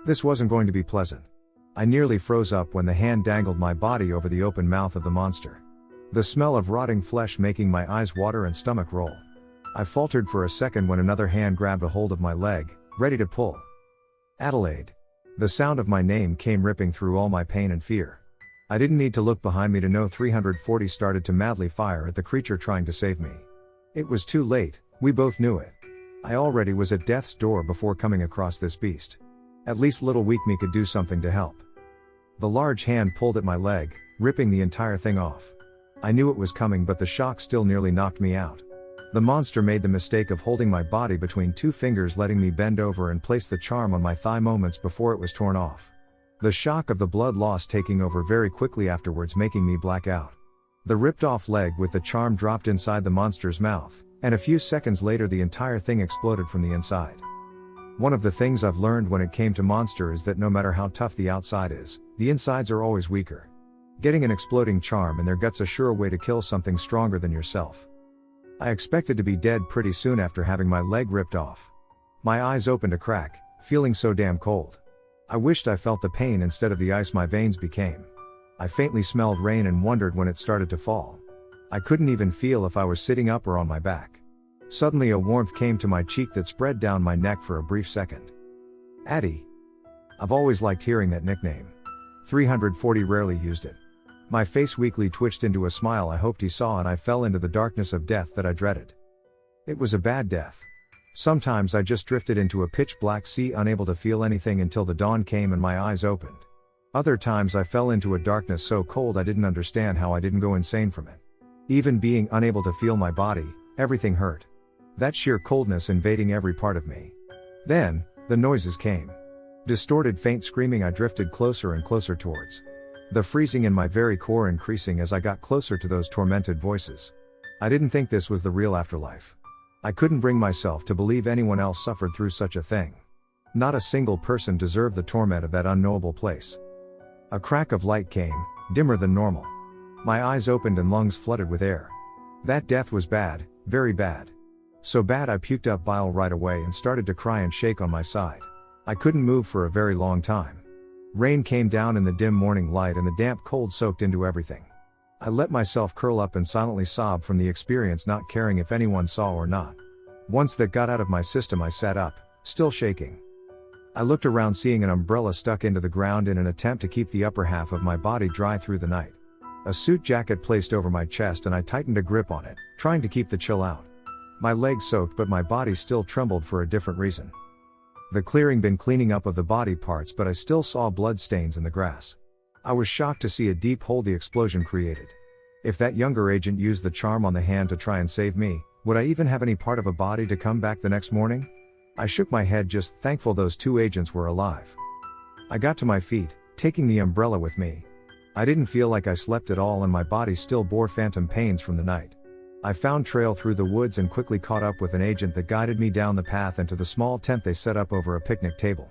This wasn't going to be pleasant. I nearly froze up when the hand dangled my body over the open mouth of the monster. The smell of rotting flesh making my eyes water and stomach roll. I faltered for a second when another hand grabbed a hold of my leg, ready to pull. Adelaide. The sound of my name came ripping through all my pain and fear. I didn't need to look behind me to know 340 started to madly fire at the creature trying to save me. It was too late, we both knew it. I already was at death's door before coming across this beast. At least little weak me could do something to help. The large hand pulled at my leg, ripping the entire thing off. I knew it was coming but the shock still nearly knocked me out. The monster made the mistake of holding my body between 2 fingers, letting me bend over and place the charm on my thigh moments before it was torn off. The shock of the blood loss taking over very quickly afterwards, making me black out. The ripped off leg with the charm dropped inside the monster's mouth, and a few seconds later the entire thing exploded from the inside. One of the things I've learned when it came to monster is that no matter how tough the outside is, the insides are always weaker. Getting an exploding charm in their gut's a sure way to kill something stronger than yourself. I expected to be dead pretty soon after having my leg ripped off. My eyes opened a crack, feeling so damn cold. I wished I felt the pain instead of the ice my veins became. I faintly smelled rain and wondered when it started to fall. I couldn't even feel if I was sitting up or on my back. Suddenly a warmth came to my cheek that spread down my neck for a brief second. Addie. I've always liked hearing that nickname. 340 rarely used it. My face weakly twitched into a smile I hoped he saw, and I fell into the darkness of death that I dreaded. It was a bad death. Sometimes I just drifted into a pitch black sea, unable to feel anything until the dawn came and my eyes opened. Other times I fell into a darkness so cold I didn't understand how I didn't go insane from it. Even being unable to feel my body, everything hurt. That sheer coldness invading every part of me. Then, the noises came. Distorted faint screaming I drifted closer and closer towards. The freezing in my very core increasing as I got closer to those tormented voices. I didn't think this was the real afterlife. I couldn't bring myself to believe anyone else suffered through such a thing. Not a single person deserved the torment of that unknowable place. A crack of light came, dimmer than normal. My eyes opened and lungs flooded with air. That death was bad, very bad. So bad I puked up bile right away and started to cry and shake on my side. I couldn't move for a very long time. Rain came down in the dim morning light and the damp cold soaked into everything. I let myself curl up and silently sob from the experience, not caring if anyone saw or not. Once that got out of my system I sat up, still shaking. I looked around, seeing an umbrella stuck into the ground in an attempt to keep the upper half of my body dry through the night. A suit jacket placed over my chest and I tightened a grip on it, trying to keep the chill out. My legs soaked but my body still trembled for a different reason. The clearing been cleaning up of the body parts, but I still saw blood stains in the grass. I was shocked to see a deep hole the explosion created. If that younger agent used the charm on the hand to try and save me, would I even have any part of a body to come back the next morning? I shook my head, just thankful those two agents were alive. I got to my feet, taking the umbrella with me. I didn't feel like I slept at all and my body still bore phantom pains from the night. I found trail through the woods and quickly caught up with an agent that guided me down the path and to the small tent they set up over a picnic table.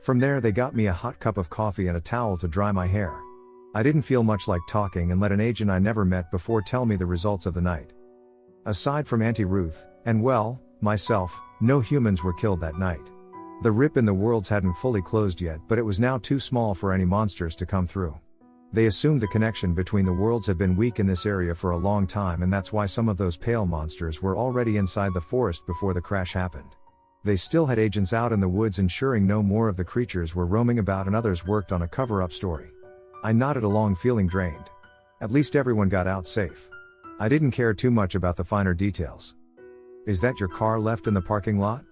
From there they got me a hot cup of coffee and a towel to dry my hair. I didn't feel much like talking and let an agent I never met before tell me the results of the night. Aside from Auntie Ruth, and well, myself, no humans were killed that night. The rip in the worlds hadn't fully closed yet, but it was now too small for any monsters to come through. They assumed the connection between the worlds had been weak in this area for a long time, and that's why some of those pale monsters were already inside the forest before the crash happened. They still had agents out in the woods ensuring no more of the creatures were roaming about, and others worked on a cover-up story. I nodded along, feeling drained. At least everyone got out safe. I didn't care too much about the finer details. Is that your car left in the parking lot?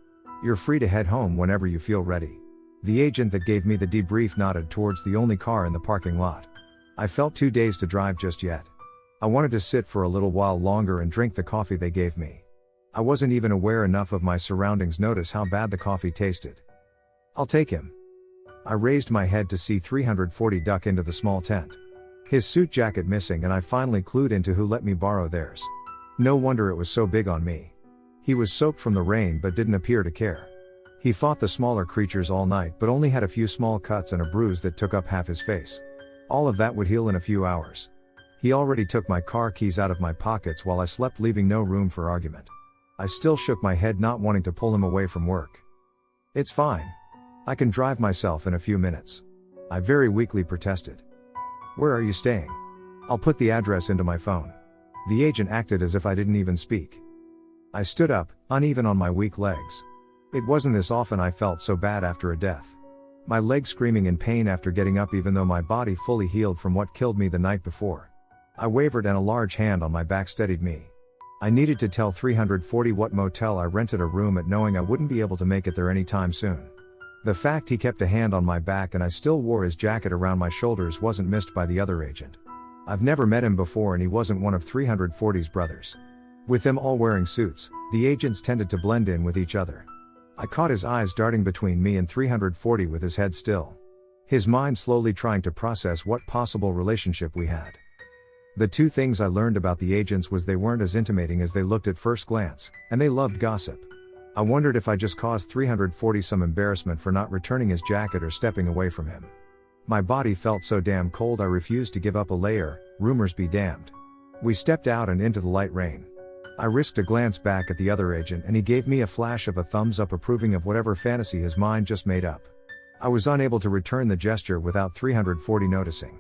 You're free to head home whenever you feel ready. The agent that gave me the debrief nodded towards the only car in the parking lot. I felt too dazed to drive just yet. I wanted to sit for a little while longer and drink the coffee they gave me. I wasn't even aware enough of my surroundings notice how bad the coffee tasted. I'll take him. I raised my head to see 340 duck into the small tent. His suit jacket missing, and I finally clued into who let me borrow theirs. No wonder it was so big on me. He was soaked from the rain but didn't appear to care. He fought the smaller creatures all night but only had a few small cuts and a bruise that took up half his face. All of that would heal in a few hours. He already took my car keys out of my pockets while I slept, leaving no room for argument. I still shook my head, not wanting to pull him away from work. It's fine. I can drive myself in a few minutes. I very weakly protested. Where are you staying? I'll put the address into my phone. The agent acted as if I didn't even speak. I stood up, uneven on my weak legs. It wasn't this often I felt so bad after a death. My legs screaming in pain after getting up, even though my body fully healed from what killed me the night before. I wavered and a large hand on my back steadied me. I needed to tell 340 what motel I rented a room at, knowing I wouldn't be able to make it there anytime soon. The fact he kept a hand on my back and I still wore his jacket around my shoulders wasn't missed by the other agent. I've never met him before and he wasn't one of 340's brothers. With them all wearing suits, the agents tended to blend in with each other. I caught his eyes darting between me and 340 with his head still. His mind slowly trying to process what possible relationship we had. The two things I learned about the agents was they weren't as intimating as they looked at first glance, and they loved gossip. I wondered if I just caused 340 some embarrassment for not returning his jacket or stepping away from him. My body felt so damn cold I refused to give up a layer, rumors be damned. We stepped out and into the light rain. I risked a glance back at the other agent and he gave me a flash of a thumbs up, approving of whatever fantasy his mind just made up. I was unable to return the gesture without 340 noticing.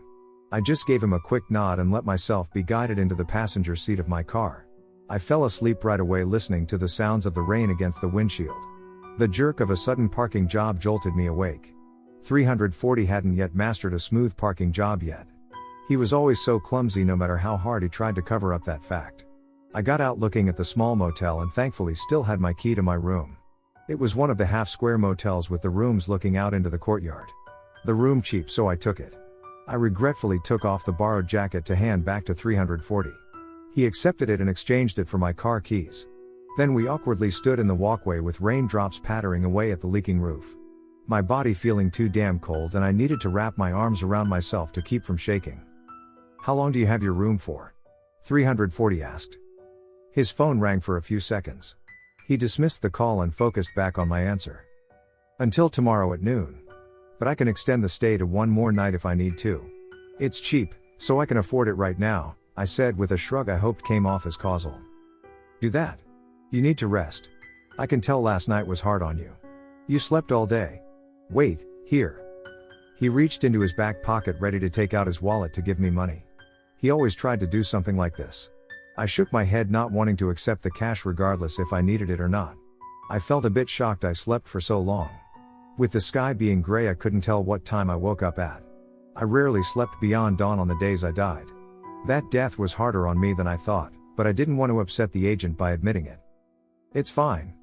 I just gave him a quick nod and let myself be guided into the passenger seat of my car. I fell asleep right away, listening to the sounds of the rain against the windshield. The jerk of a sudden parking job jolted me awake. 340 hadn't yet mastered a smooth parking job yet. He was always so clumsy no matter how hard he tried to cover up that fact. I got out looking at the small motel and thankfully still had my key to my room. It was one of the half-square motels with the rooms looking out into the courtyard. The room cheap, so I took it. I regretfully took off the borrowed jacket to hand back to 340. He accepted it and exchanged it for my car keys. Then we awkwardly stood in the walkway with raindrops pattering away at the leaking roof. My body feeling too damn cold and I needed to wrap my arms around myself to keep from shaking. "How long do you have your room for?" 340 asked. His phone rang for a few seconds. He dismissed the call and focused back on my answer. "Until tomorrow at noon. But I can extend the stay to one more night if I need to. It's cheap, so I can afford it right now," I said with a shrug I hoped came off as causal. "Do that. You need to rest. I can tell last night was hard on you. You slept all day. Wait, here." He reached into his back pocket ready to take out his wallet to give me money. He always tried to do something like this. I shook my head, not wanting to accept the cash regardless if I needed it or not. I felt a bit shocked I slept for so long. With the sky being gray, I couldn't tell what time I woke up at. I rarely slept beyond dawn on the days I died. That death was harder on me than I thought, but I didn't want to upset the agent by admitting it. "It's fine.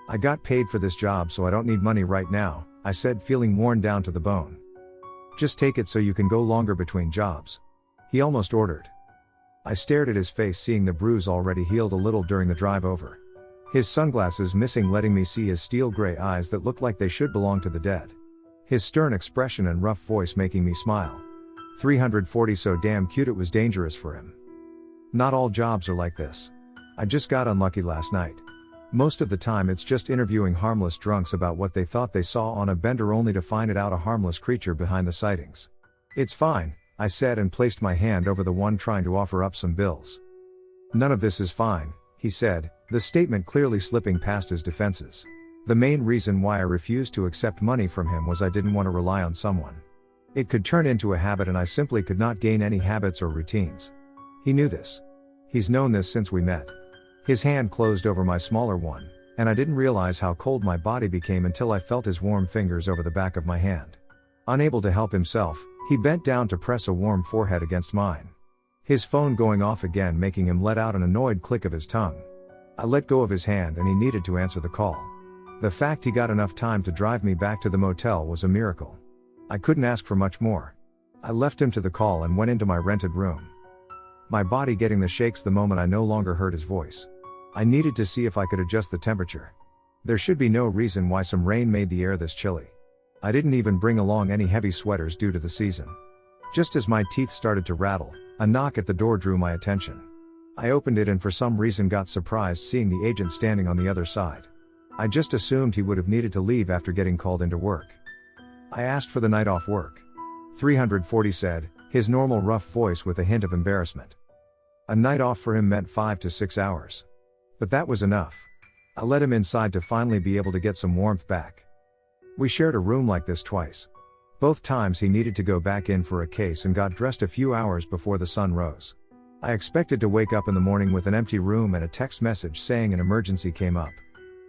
I got paid for this job, so I don't need money right now," I said, feeling worn down to the bone. "Just take it so you can go longer between jobs," he almost ordered. I stared at his face, seeing the bruise already healed a little during the drive over. His sunglasses missing, letting me see his steel gray eyes that looked like they should belong to the dead. His stern expression and rough voice making me smile. 340 so damn cute it was dangerous for him. Not all jobs are like this. I just got unlucky last night. Most of the time it's just interviewing harmless drunks about what they thought they saw on a bender, only to find it out a harmless creature behind the sightings. "It's fine," I said and placed my hand over the one trying to offer up some bills. "None of this is fine," he said, the statement clearly slipping past his defenses. The main reason why I refused to accept money from him was I didn't want to rely on someone. It could turn into a habit and I simply could not gain any habits or routines. He knew this. He's known this since we met. His hand closed over my smaller one, and I didn't realize how cold my body became until I felt his warm fingers over the back of my hand. Unable to help himself, he bent down to press a warm forehead against mine. His phone going off again, making him let out an annoyed click of his tongue. I let go of his hand and he needed to answer the call. The fact he got enough time to drive me back to the motel was a miracle. I couldn't ask for much more. I left him to the call and went into my rented room. My body getting the shakes the moment I no longer heard his voice. I needed to see if I could adjust the temperature. There should be no reason why some rain made the air this chilly. I didn't even bring along any heavy sweaters due to the season. Just as my teeth started to rattle, a knock at the door drew my attention. I opened it and for some reason got surprised seeing the agent standing on the other side. I just assumed he would have needed to leave after getting called into work. "I asked for the night off work," 340 said, his normal rough voice with a hint of embarrassment. A night off for him meant 5 to 6 hours. But that was enough. I let him inside to finally be able to get some warmth back. We shared a room like this twice. Both times he needed to go back in for a case and got dressed a few hours before the sun rose. I expected to wake up in the morning with an empty room and a text message saying an emergency came up.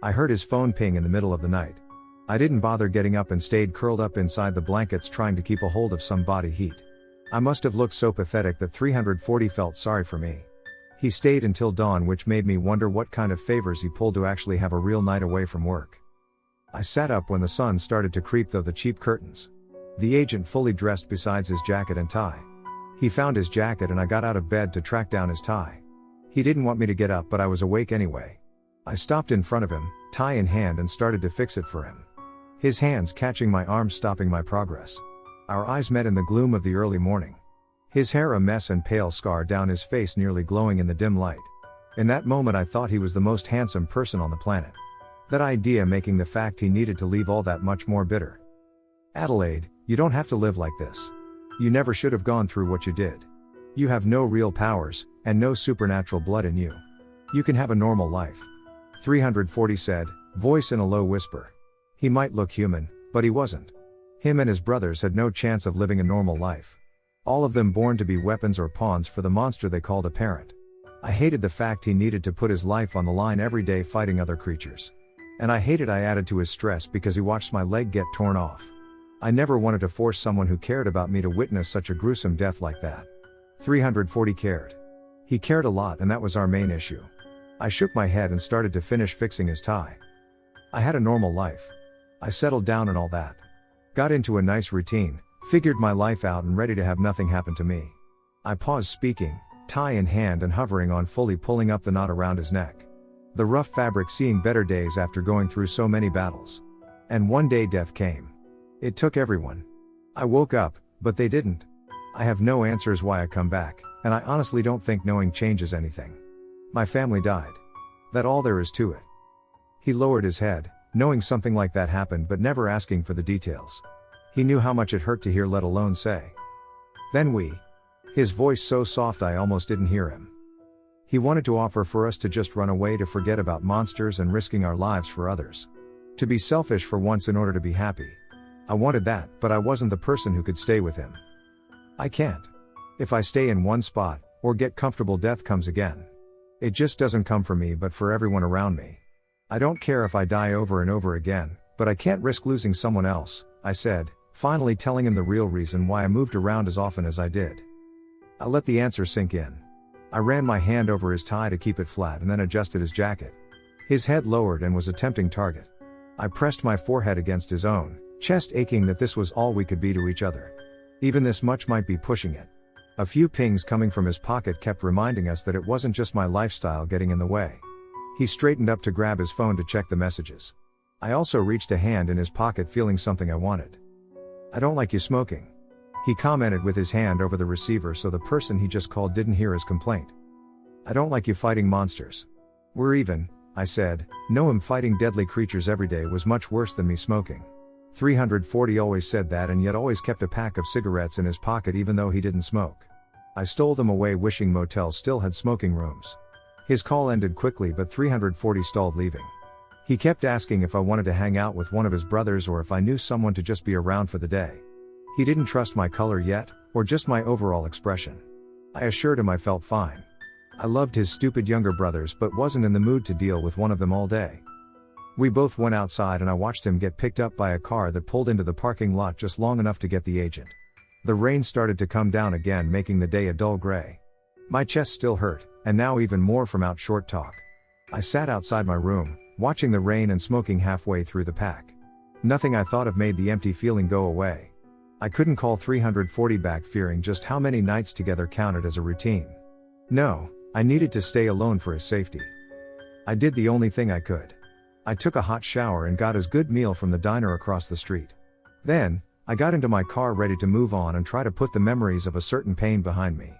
I heard his phone ping in the middle of the night. I didn't bother getting up and stayed curled up inside the blankets trying to keep a hold of some body heat. I must have looked so pathetic that 340 felt sorry for me. He stayed until dawn, which made me wonder what kind of favors he pulled to actually have a real night away from work. I sat up when the sun started to creep through the cheap curtains. The agent fully dressed besides his jacket and tie. He found his jacket and I got out of bed to track down his tie. He didn't want me to get up, but I was awake anyway. I stopped in front of him, tie in hand, and started to fix it for him. His hands catching my arms, stopping my progress. Our eyes met in the gloom of the early morning. His hair a mess and pale scar down his face nearly glowing in the dim light. In that moment I thought he was the most handsome person on the planet. That idea making the fact he needed to leave all that much more bitter. "Adelaide, you don't have to live like this. You never should have gone through what you did. You have no real powers, and no supernatural blood in you. You can have a normal life," 340 said, voice in a low whisper. He might look human, but he wasn't. Him and his brothers had no chance of living a normal life. All of them born to be weapons or pawns for the monster they called a parent. I hated the fact he needed to put his life on the line every day fighting other creatures. And I hated I added to his stress because he watched my leg get torn off. I never wanted to force someone who cared about me to witness such a gruesome death like that. 340 cared. He cared a lot, and that was our main issue. I shook my head and started to finish fixing his tie. I had a normal life. I settled down and all that. Got into a nice routine, figured my life out and ready to have nothing happen to me. I paused speaking, tie in hand and hovering on fully pulling up the knot around his neck. The rough fabric seeing better days after going through so many battles. And one day death came. It took everyone. I woke up, but they didn't. I have no answers why I come back, and I honestly don't think knowing changes anything. My family died. That's all there is to it. He lowered his head, knowing something like that happened but never asking for the details. He knew how much it hurt to hear, let alone say. Then his voice so soft I almost didn't hear him. He wanted to offer for us to just run away, to forget about monsters and risking our lives for others. To be selfish for once in order to be happy. I wanted that, but I wasn't the person who could stay with him. I can't. If I stay in one spot, or get comfortable, death comes again. It just doesn't come for me but for everyone around me. I don't care if I die over and over again, but I can't risk losing someone else, I said, finally telling him the real reason why I moved around as often as I did. I let the answer sink in. I ran my hand over his tie to keep it flat and then adjusted his jacket. His head lowered and was a tempting target. I pressed my forehead against his own, chest aching that this was all we could be to each other. Even this much might be pushing it. A few pings coming from his pocket kept reminding us that it wasn't just my lifestyle getting in the way. He straightened up to grab his phone to check the messages. I also reached a hand in his pocket, feeling something I wanted. I don't like you smoking. He commented with his hand over the receiver so the person he just called didn't hear his complaint. I don't like you fighting monsters. We're even, I said. No, him fighting deadly creatures every day was much worse than me smoking. 340 always said that and yet always kept a pack of cigarettes in his pocket even though he didn't smoke. I stole them away, wishing motels still had smoking rooms. His call ended quickly but 340 stalled leaving. He kept asking if I wanted to hang out with one of his brothers or if I knew someone to just be around for the day. He didn't trust my color yet, or just my overall expression. I assured him I felt fine. I loved his stupid younger brothers but wasn't in the mood to deal with one of them all day. We both went outside and I watched him get picked up by a car that pulled into the parking lot just long enough to get the agent. The rain started to come down again, making the day a dull gray. My chest still hurt, and now even more from out short talk. I sat outside my room, watching the rain and smoking halfway through the pack. Nothing I thought of made the empty feeling go away. I couldn't call 340 back, fearing just how many nights together counted as a routine. No, I needed to stay alone for his safety. I did the only thing I could. I took a hot shower and got his good meal from the diner across the street. Then, I got into my car ready to move on and try to put the memories of a certain pain behind me.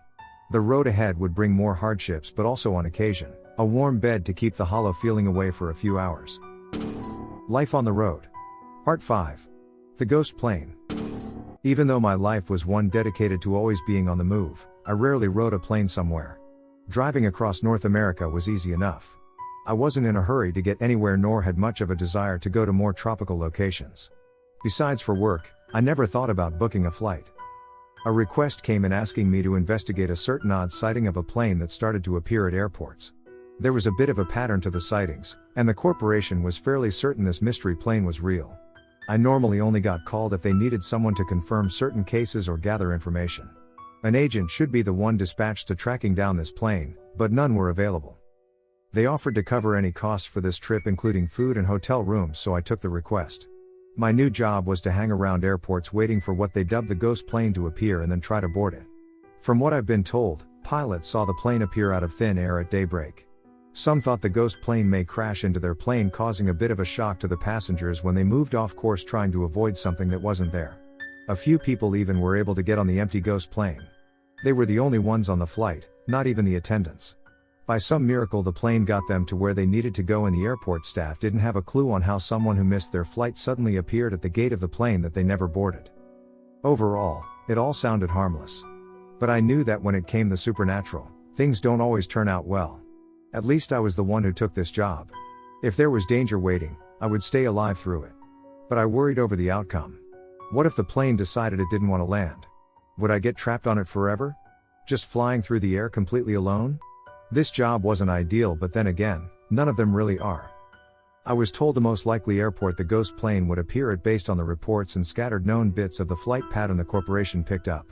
The road ahead would bring more hardships, but also on occasion, a warm bed to keep the hollow feeling away for a few hours. Life on the road. Part 5. The Ghost Plane. Even though my life was one dedicated to always being on the move, I rarely rode a plane somewhere. Driving across North America was easy enough. I wasn't in a hurry to get anywhere nor had much of a desire to go to more tropical locations. Besides, for work, I never thought about booking a flight. A request came in asking me to investigate a certain odd sighting of a plane that started to appear at airports. There was a bit of a pattern to the sightings, and the corporation was fairly certain this mystery plane was real. I normally only got called if they needed someone to confirm certain cases or gather information. An agent should be the one dispatched to tracking down this plane, but none were available. They offered to cover any costs for this trip, including food and hotel rooms, so I took the request. My new job was to hang around airports waiting for what they dubbed the ghost plane to appear and then try to board it. From what I've been told, pilots saw the plane appear out of thin air at daybreak. Some thought the ghost plane may crash into their plane, causing a bit of a shock to the passengers when they moved off course trying to avoid something that wasn't there. A few people even were able to get on the empty ghost plane. They were the only ones on the flight, not even the attendants. By some miracle the plane got them to where they needed to go, and the airport staff didn't have a clue on how someone who missed their flight suddenly appeared at the gate of the plane that they never boarded. Overall, it all sounded harmless. But I knew that when it came to the supernatural, things don't always turn out well. At least I was the one who took this job. If there was danger waiting, I would stay alive through it. But I worried over the outcome. What if the plane decided it didn't want to land? Would I get trapped on it forever? Just flying through the air completely alone? This job wasn't ideal, but then again, none of them really are. I was told the most likely airport the ghost plane would appear at based on the reports and scattered known bits of the flight pattern the corporation picked up.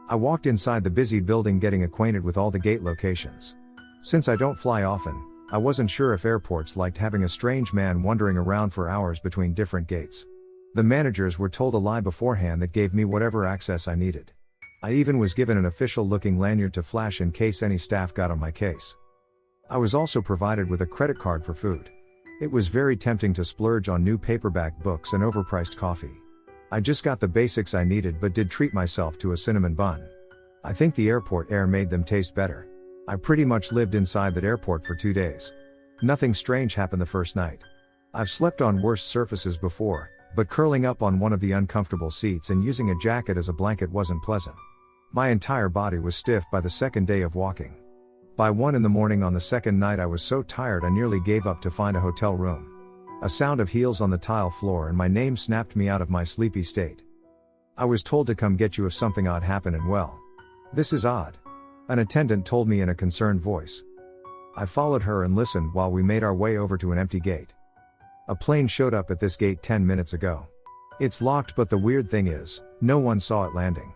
I walked inside the busy building getting acquainted with all the gate locations. Since I don't fly often, I wasn't sure if airports liked having a strange man wandering around for hours between different gates. The managers were told a lie beforehand that gave me whatever access I needed. I even was given an official-looking lanyard to flash in case any staff got on my case. I was also provided with a credit card for food. It was very tempting to splurge on new paperback books and overpriced coffee. I just got the basics I needed but did treat myself to a cinnamon bun. I think the airport air made them taste better. I pretty much lived inside that airport for 2 days. Nothing strange happened the first night. I've slept on worse surfaces before, but curling up on one of the uncomfortable seats and using a jacket as a blanket wasn't pleasant. My entire body was stiff by the second day of walking. By 1 a.m. on the second night I was so tired I nearly gave up to find a hotel room. A sound of heels on the tile floor and my name snapped me out of my sleepy state. I was told to come get you if something odd happened and well. This is odd. An attendant told me in a concerned voice. I followed her and listened while we made our way over to an empty gate. A plane showed up at this gate 10 minutes ago. It's locked, but the weird thing is, no one saw it landing.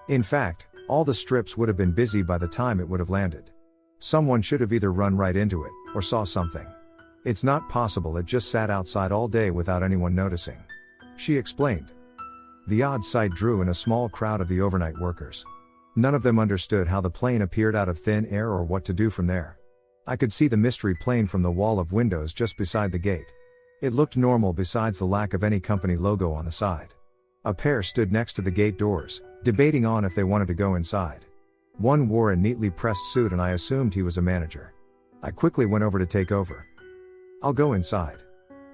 In fact, all the strips would have been busy by the time it would have landed. Someone should have either run right into it, or saw something. It's not possible it just sat outside all day without anyone noticing. She explained. The odd sight drew in a small crowd of the overnight workers. None of them understood how the plane appeared out of thin air or what to do from there. I could see the mystery plane from the wall of windows just beside the gate. It looked normal besides the lack of any company logo on the side. A pair stood next to the gate doors, debating on if they wanted to go inside. One wore a neatly pressed suit and I assumed he was a manager. I quickly went over to take over. I'll go inside.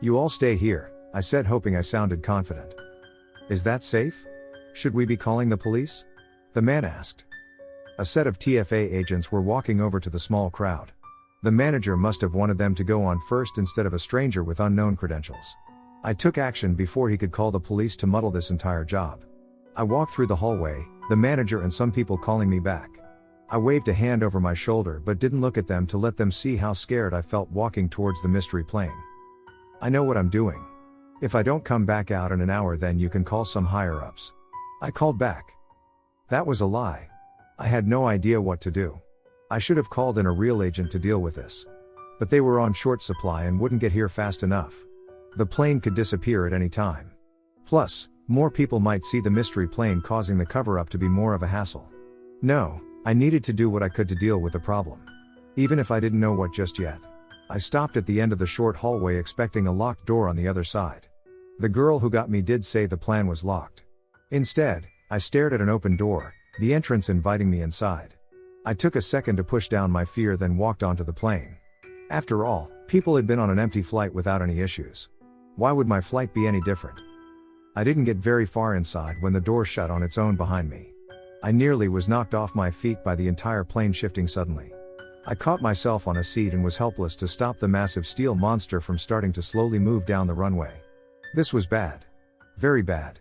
You all stay here, I said, hoping I sounded confident. Is that safe? Should we be calling the police? The man asked. A set of TFA agents were walking over to the small crowd. The manager must have wanted them to go on first instead of a stranger with unknown credentials. I took action before he could call the police to muddle this entire job. I walked through the hallway, the manager and some people calling me back. I waved a hand over my shoulder but didn't look at them to let them see how scared I felt walking towards the mystery plane. I know what I'm doing. If I don't come back out in an hour then you can call some higher-ups. I called back. That was a lie. I had no idea what to do. I should have called in a real agent to deal with this. But they were on short supply and wouldn't get here fast enough. The plane could disappear at any time. Plus, more people might see the mystery plane, causing the cover-up to be more of a hassle. No, I needed to do what I could to deal with the problem. Even if I didn't know what just yet. I stopped at the end of the short hallway expecting a locked door on the other side. The girl who got me did say the plan was locked. Instead, I stared at an open door, the entrance inviting me inside. I took a second to push down my fear, then walked onto the plane. After all, people had been on an empty flight without any issues. Why would my flight be any different? I didn't get very far inside when the door shut on its own behind me. I nearly was knocked off my feet by the entire plane shifting suddenly. I caught myself on a seat and was helpless to stop the massive steel monster from starting to slowly move down the runway. This was bad. Very bad.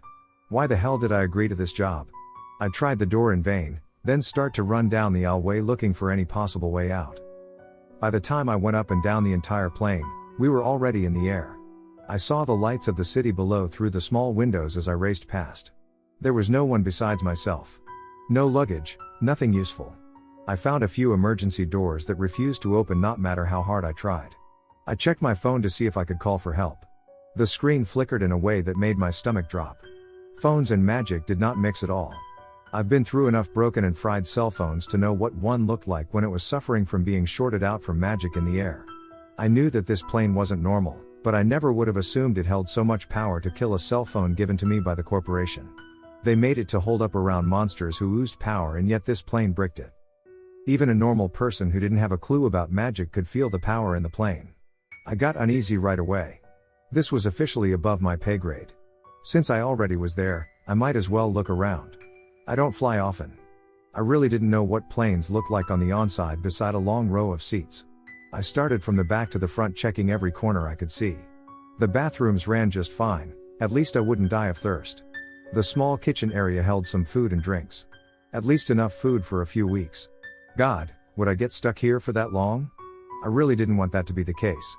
Why the hell did I agree to this job? I tried the door in vain, then start to run down the aisleway looking for any possible way out. By the time I went up and down the entire plane, we were already in the air. I saw the lights of the city below through the small windows as I raced past. There was no one besides myself. No luggage, nothing useful. I found a few emergency doors that refused to open no matter how hard I tried. I checked my phone to see if I could call for help. The screen flickered in a way that made my stomach drop. Phones and magic did not mix at all. I've been through enough broken and fried cell phones to know what one looked like when it was suffering from being shorted out from magic in the air. I knew that this plane wasn't normal, but I never would have assumed it held so much power to kill a cell phone given to me by the corporation. They made it to hold up around monsters who oozed power, and yet this plane bricked it. Even a normal person who didn't have a clue about magic could feel the power in the plane. I got uneasy right away. This was officially above my pay grade. Since I already was there, I might as well look around. I don't fly often. I really didn't know what planes looked like on the onside beside a long row of seats. I started from the back to the front, checking every corner I could see. The bathrooms ran just fine, at least I wouldn't die of thirst. The small kitchen area held some food and drinks. At least enough food for a few weeks. God, would I get stuck here for that long? I really didn't want that to be the case.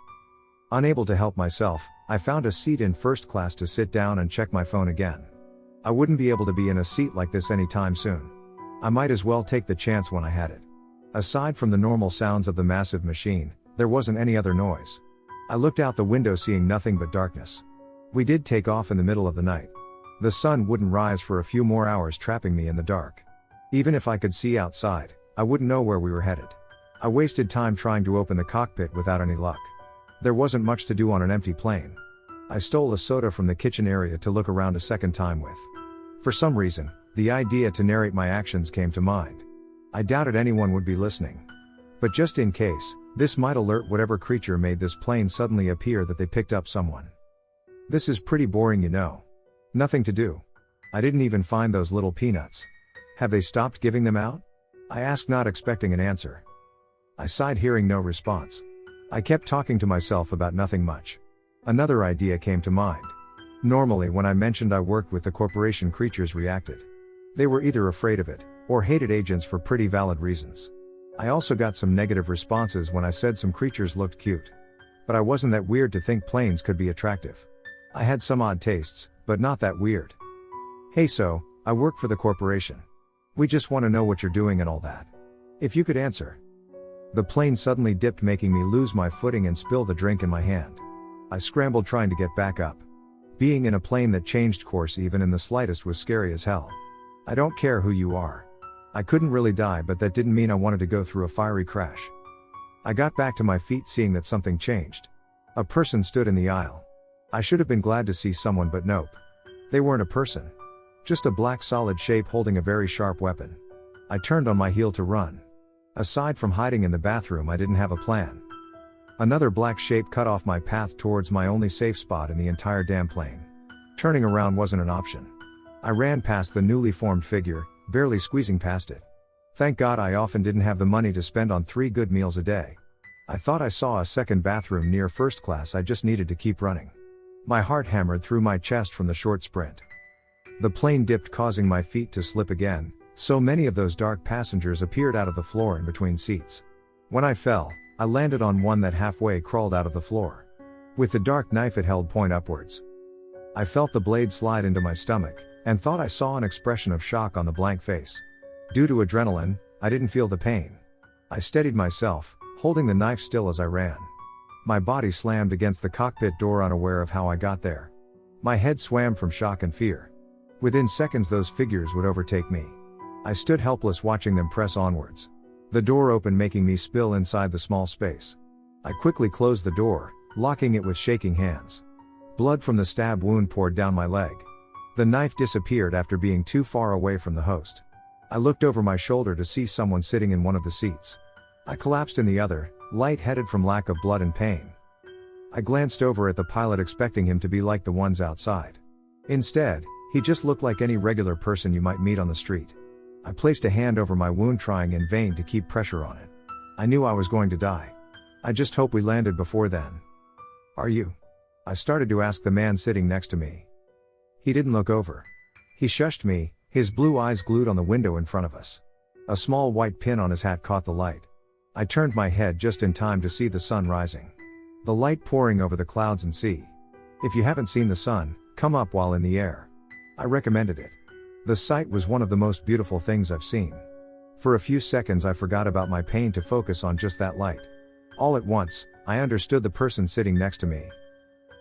Unable to help myself, I found a seat in first class to sit down and check my phone again. I wouldn't be able to be in a seat like this anytime soon. I might as well take the chance when I had it. Aside from the normal sounds of the massive machine, there wasn't any other noise. I looked out the window seeing nothing but darkness. We did take off in the middle of the night. The sun wouldn't rise for a few more hours, trapping me in the dark. Even if I could see outside, I wouldn't know where we were headed. I wasted time trying to open the cockpit without any luck. There wasn't much to do on an empty plane. I stole a soda from the kitchen area to look around a second time with. For some reason, the idea to narrate my actions came to mind. I doubted anyone would be listening. But just in case, this might alert whatever creature made this plane suddenly appear that they picked up someone. This is pretty boring, you know. Nothing to do. I didn't even find those little peanuts. Have they stopped giving them out? I asked, not expecting an answer. I sighed, hearing no response. I kept talking to myself about nothing much. Another idea came to mind. Normally when I mentioned I worked with the corporation, creatures reacted. They were either afraid of it, or hated agents for pretty valid reasons. I also got some negative responses when I said some creatures looked cute. But I wasn't that weird to think planes could be attractive. I had some odd tastes, but not that weird. Hey, so, I work for the corporation. We just want to know what you're doing and all that. If you could answer. The plane suddenly dipped, making me lose my footing and spill the drink in my hand. I scrambled trying to get back up. Being in a plane that changed course even in the slightest was scary as hell. I don't care who you are. I couldn't really die, but that didn't mean I wanted to go through a fiery crash. I got back to my feet, seeing that something changed. A person stood in the aisle. I should have been glad to see someone, but nope. They weren't a person. Just a black solid shape holding a very sharp weapon. I turned on my heel to run. Aside from hiding in the bathroom, I didn't have a plan. Another black shape cut off my path towards my only safe spot in the entire damn plane. Turning around wasn't an option. I ran past the newly formed figure, barely squeezing past it. Thank God I often didn't have the money to spend on 3 good meals a day. I thought I saw a second bathroom near first class. I just needed to keep running. My heart hammered through my chest from the short sprint. The plane dipped, causing my feet to slip again. So many of those dark passengers appeared out of the floor in between seats. When I fell, I landed on one that halfway crawled out of the floor. With the dark knife it held point upwards. I felt the blade slide into my stomach, and thought I saw an expression of shock on the blank face. Due to adrenaline, I didn't feel the pain. I steadied myself, holding the knife still as I ran. My body slammed against the cockpit door, unaware of how I got there. My head swam from shock and fear. Within seconds those figures would overtake me. I stood helpless, watching them press onwards. The door opened, making me spill inside the small space. I quickly closed the door, locking it with shaking hands. Blood from the stab wound poured down my leg. The knife disappeared after being too far away from the host. I looked over my shoulder to see someone sitting in one of the seats. I collapsed in the other, light-headed from lack of blood and pain. I glanced over at the pilot, expecting him to be like the ones outside. Instead, he just looked like any regular person you might meet on the street. I placed a hand over my wound, trying in vain to keep pressure on it. I knew I was going to die. I just hope we landed before then. Are you? I started to ask the man sitting next to me. He didn't look over. He shushed me, his blue eyes glued on the window in front of us. A small white pin on his hat caught the light. I turned my head just in time to see the sun rising. The light pouring over the clouds and sea. If you haven't seen the sun, come up while in the air. I recommended it. The sight was one of the most beautiful things I've seen. For a few seconds I forgot about my pain to focus on just that light. All at once, I understood the person sitting next to me.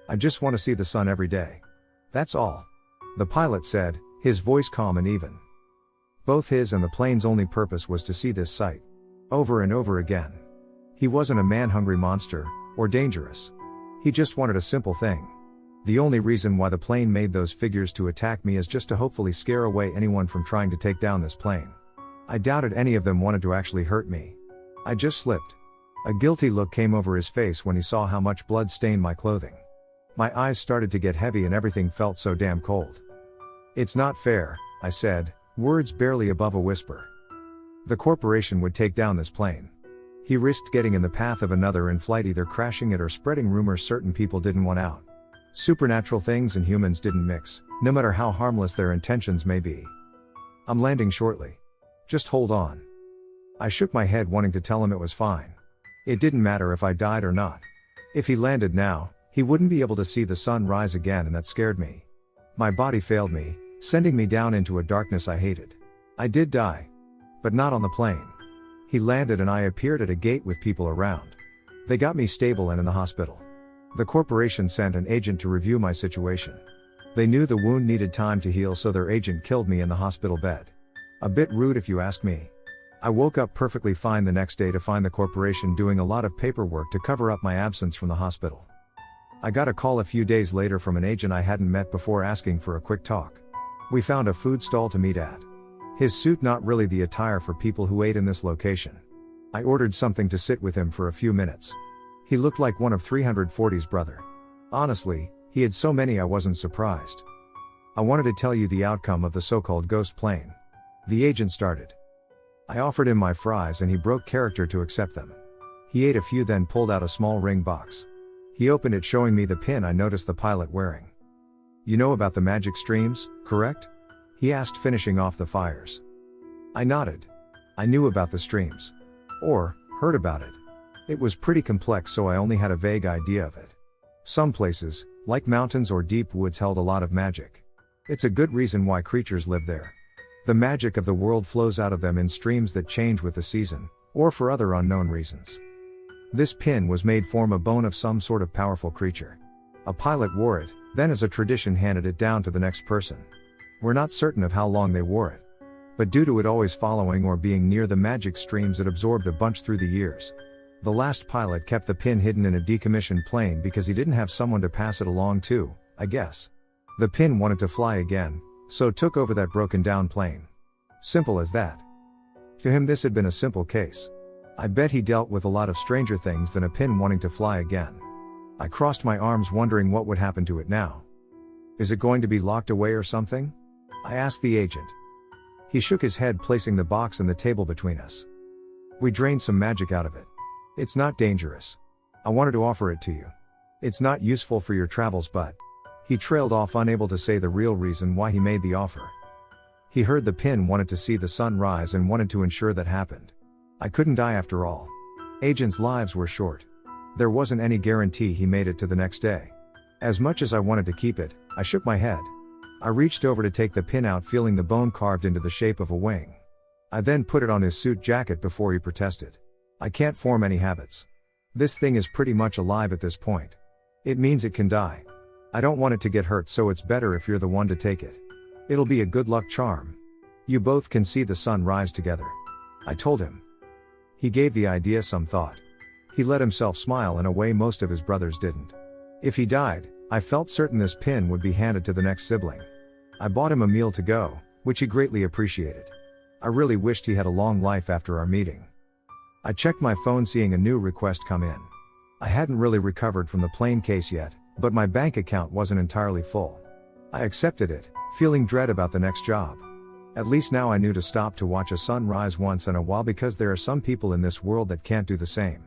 I just want to see the sun every day. That's all. The pilot said, his voice calm and even. Both his and the plane's only purpose was to see this sight. Over and over again. He wasn't a man-hungry monster, or dangerous. He just wanted a simple thing. The only reason why the plane made those figures to attack me is just to hopefully scare away anyone from trying to take down this plane. I doubted any of them wanted to actually hurt me. I just slipped. A guilty look came over his face when he saw how much blood stained my clothing. My eyes started to get heavy and everything felt so damn cold. It's not fair, I said, words barely above a whisper. The corporation would take down this plane. He risked getting in the path of another in flight, either crashing it or spreading rumors certain people didn't want out. Supernatural things and humans didn't mix, no matter how harmless their intentions may be. I'm landing shortly. Just hold on. I shook my head, wanting to tell him it was fine. It didn't matter if I died or not. If he landed now, he wouldn't be able to see the sun rise again, and that scared me. My body failed me, sending me down into a darkness I hated. I did die. But not on the plane. He landed and I appeared at a gate with people around. They got me stable and in the hospital. The corporation sent an agent to review my situation. They knew the wound needed time to heal, so their agent killed me in the hospital bed. A bit rude if you ask me. I woke up perfectly fine the next day to find the corporation doing a lot of paperwork to cover up my absence from the hospital. I got a call a few days later from an agent I hadn't met before asking for a quick talk. We found a food stall to meet at. His suit not really the attire for people who ate in this location. I ordered something to sit with him for a few minutes. He looked like one of 340's brother. Honestly, he had so many I wasn't surprised. I wanted to tell you the outcome of the so-called ghost plane. The agent started. I offered him my fries and he broke character to accept them. He ate a few, then pulled out a small ring box. He opened it, showing me the pin I noticed the pilot wearing. You know about the magic streams, correct? He asked, finishing off the fires. I nodded. I knew about the streams. Or, heard about it. It was pretty complex, so I only had a vague idea of it. Some places, like mountains or deep woods, held a lot of magic. It's a good reason why creatures live there. The magic of the world flows out of them in streams that change with the season, or for other unknown reasons. This pin was made from a bone of some sort of powerful creature. A pilot wore it, then as a tradition handed it down to the next person. We're not certain of how long they wore it. But due to it always following or being near the magic streams, it absorbed a bunch through the years. The last pilot kept the pin hidden in a decommissioned plane because he didn't have someone to pass it along to, I guess. The pin wanted to fly again, so took over that broken down plane. Simple as that. To him this had been a simple case. I bet he dealt with a lot of stranger things than a pin wanting to fly again. I crossed my arms, wondering what would happen to it now. Is it going to be locked away or something? I asked the agent. He shook his head, placing the box and the table between us. We drained some magic out of it. It's not dangerous. I wanted to offer it to you. It's not useful for your travels, but... He trailed off, unable to say the real reason why he made the offer. He heard the pin wanted to see the sun rise and wanted to ensure that happened. I couldn't die after all. Agents' lives were short. There wasn't any guarantee he made it to the next day. As much as I wanted to keep it, I shook my head. I reached over to take the pin out, feeling the bone carved into the shape of a wing. I then put it on his suit jacket before he protested. I can't form any habits. This thing is pretty much alive at this point. It means it can die. I don't want it to get hurt, so it's better if you're the one to take it. It'll be a good luck charm. You both can see the sun rise together. I told him. He gave the idea some thought. He let himself smile in a way most of his brothers didn't. If he died, I felt certain this pin would be handed to the next sibling. I bought him a meal to go, which he greatly appreciated. I really wished he had a long life after our meeting. I checked my phone, seeing a new request come in. I hadn't really recovered from the plane case yet, but my bank account wasn't entirely full. I accepted it, feeling dread about the next job. At least now I knew to stop to watch a sun rise once in a while, because there are some people in this world that can't do the same.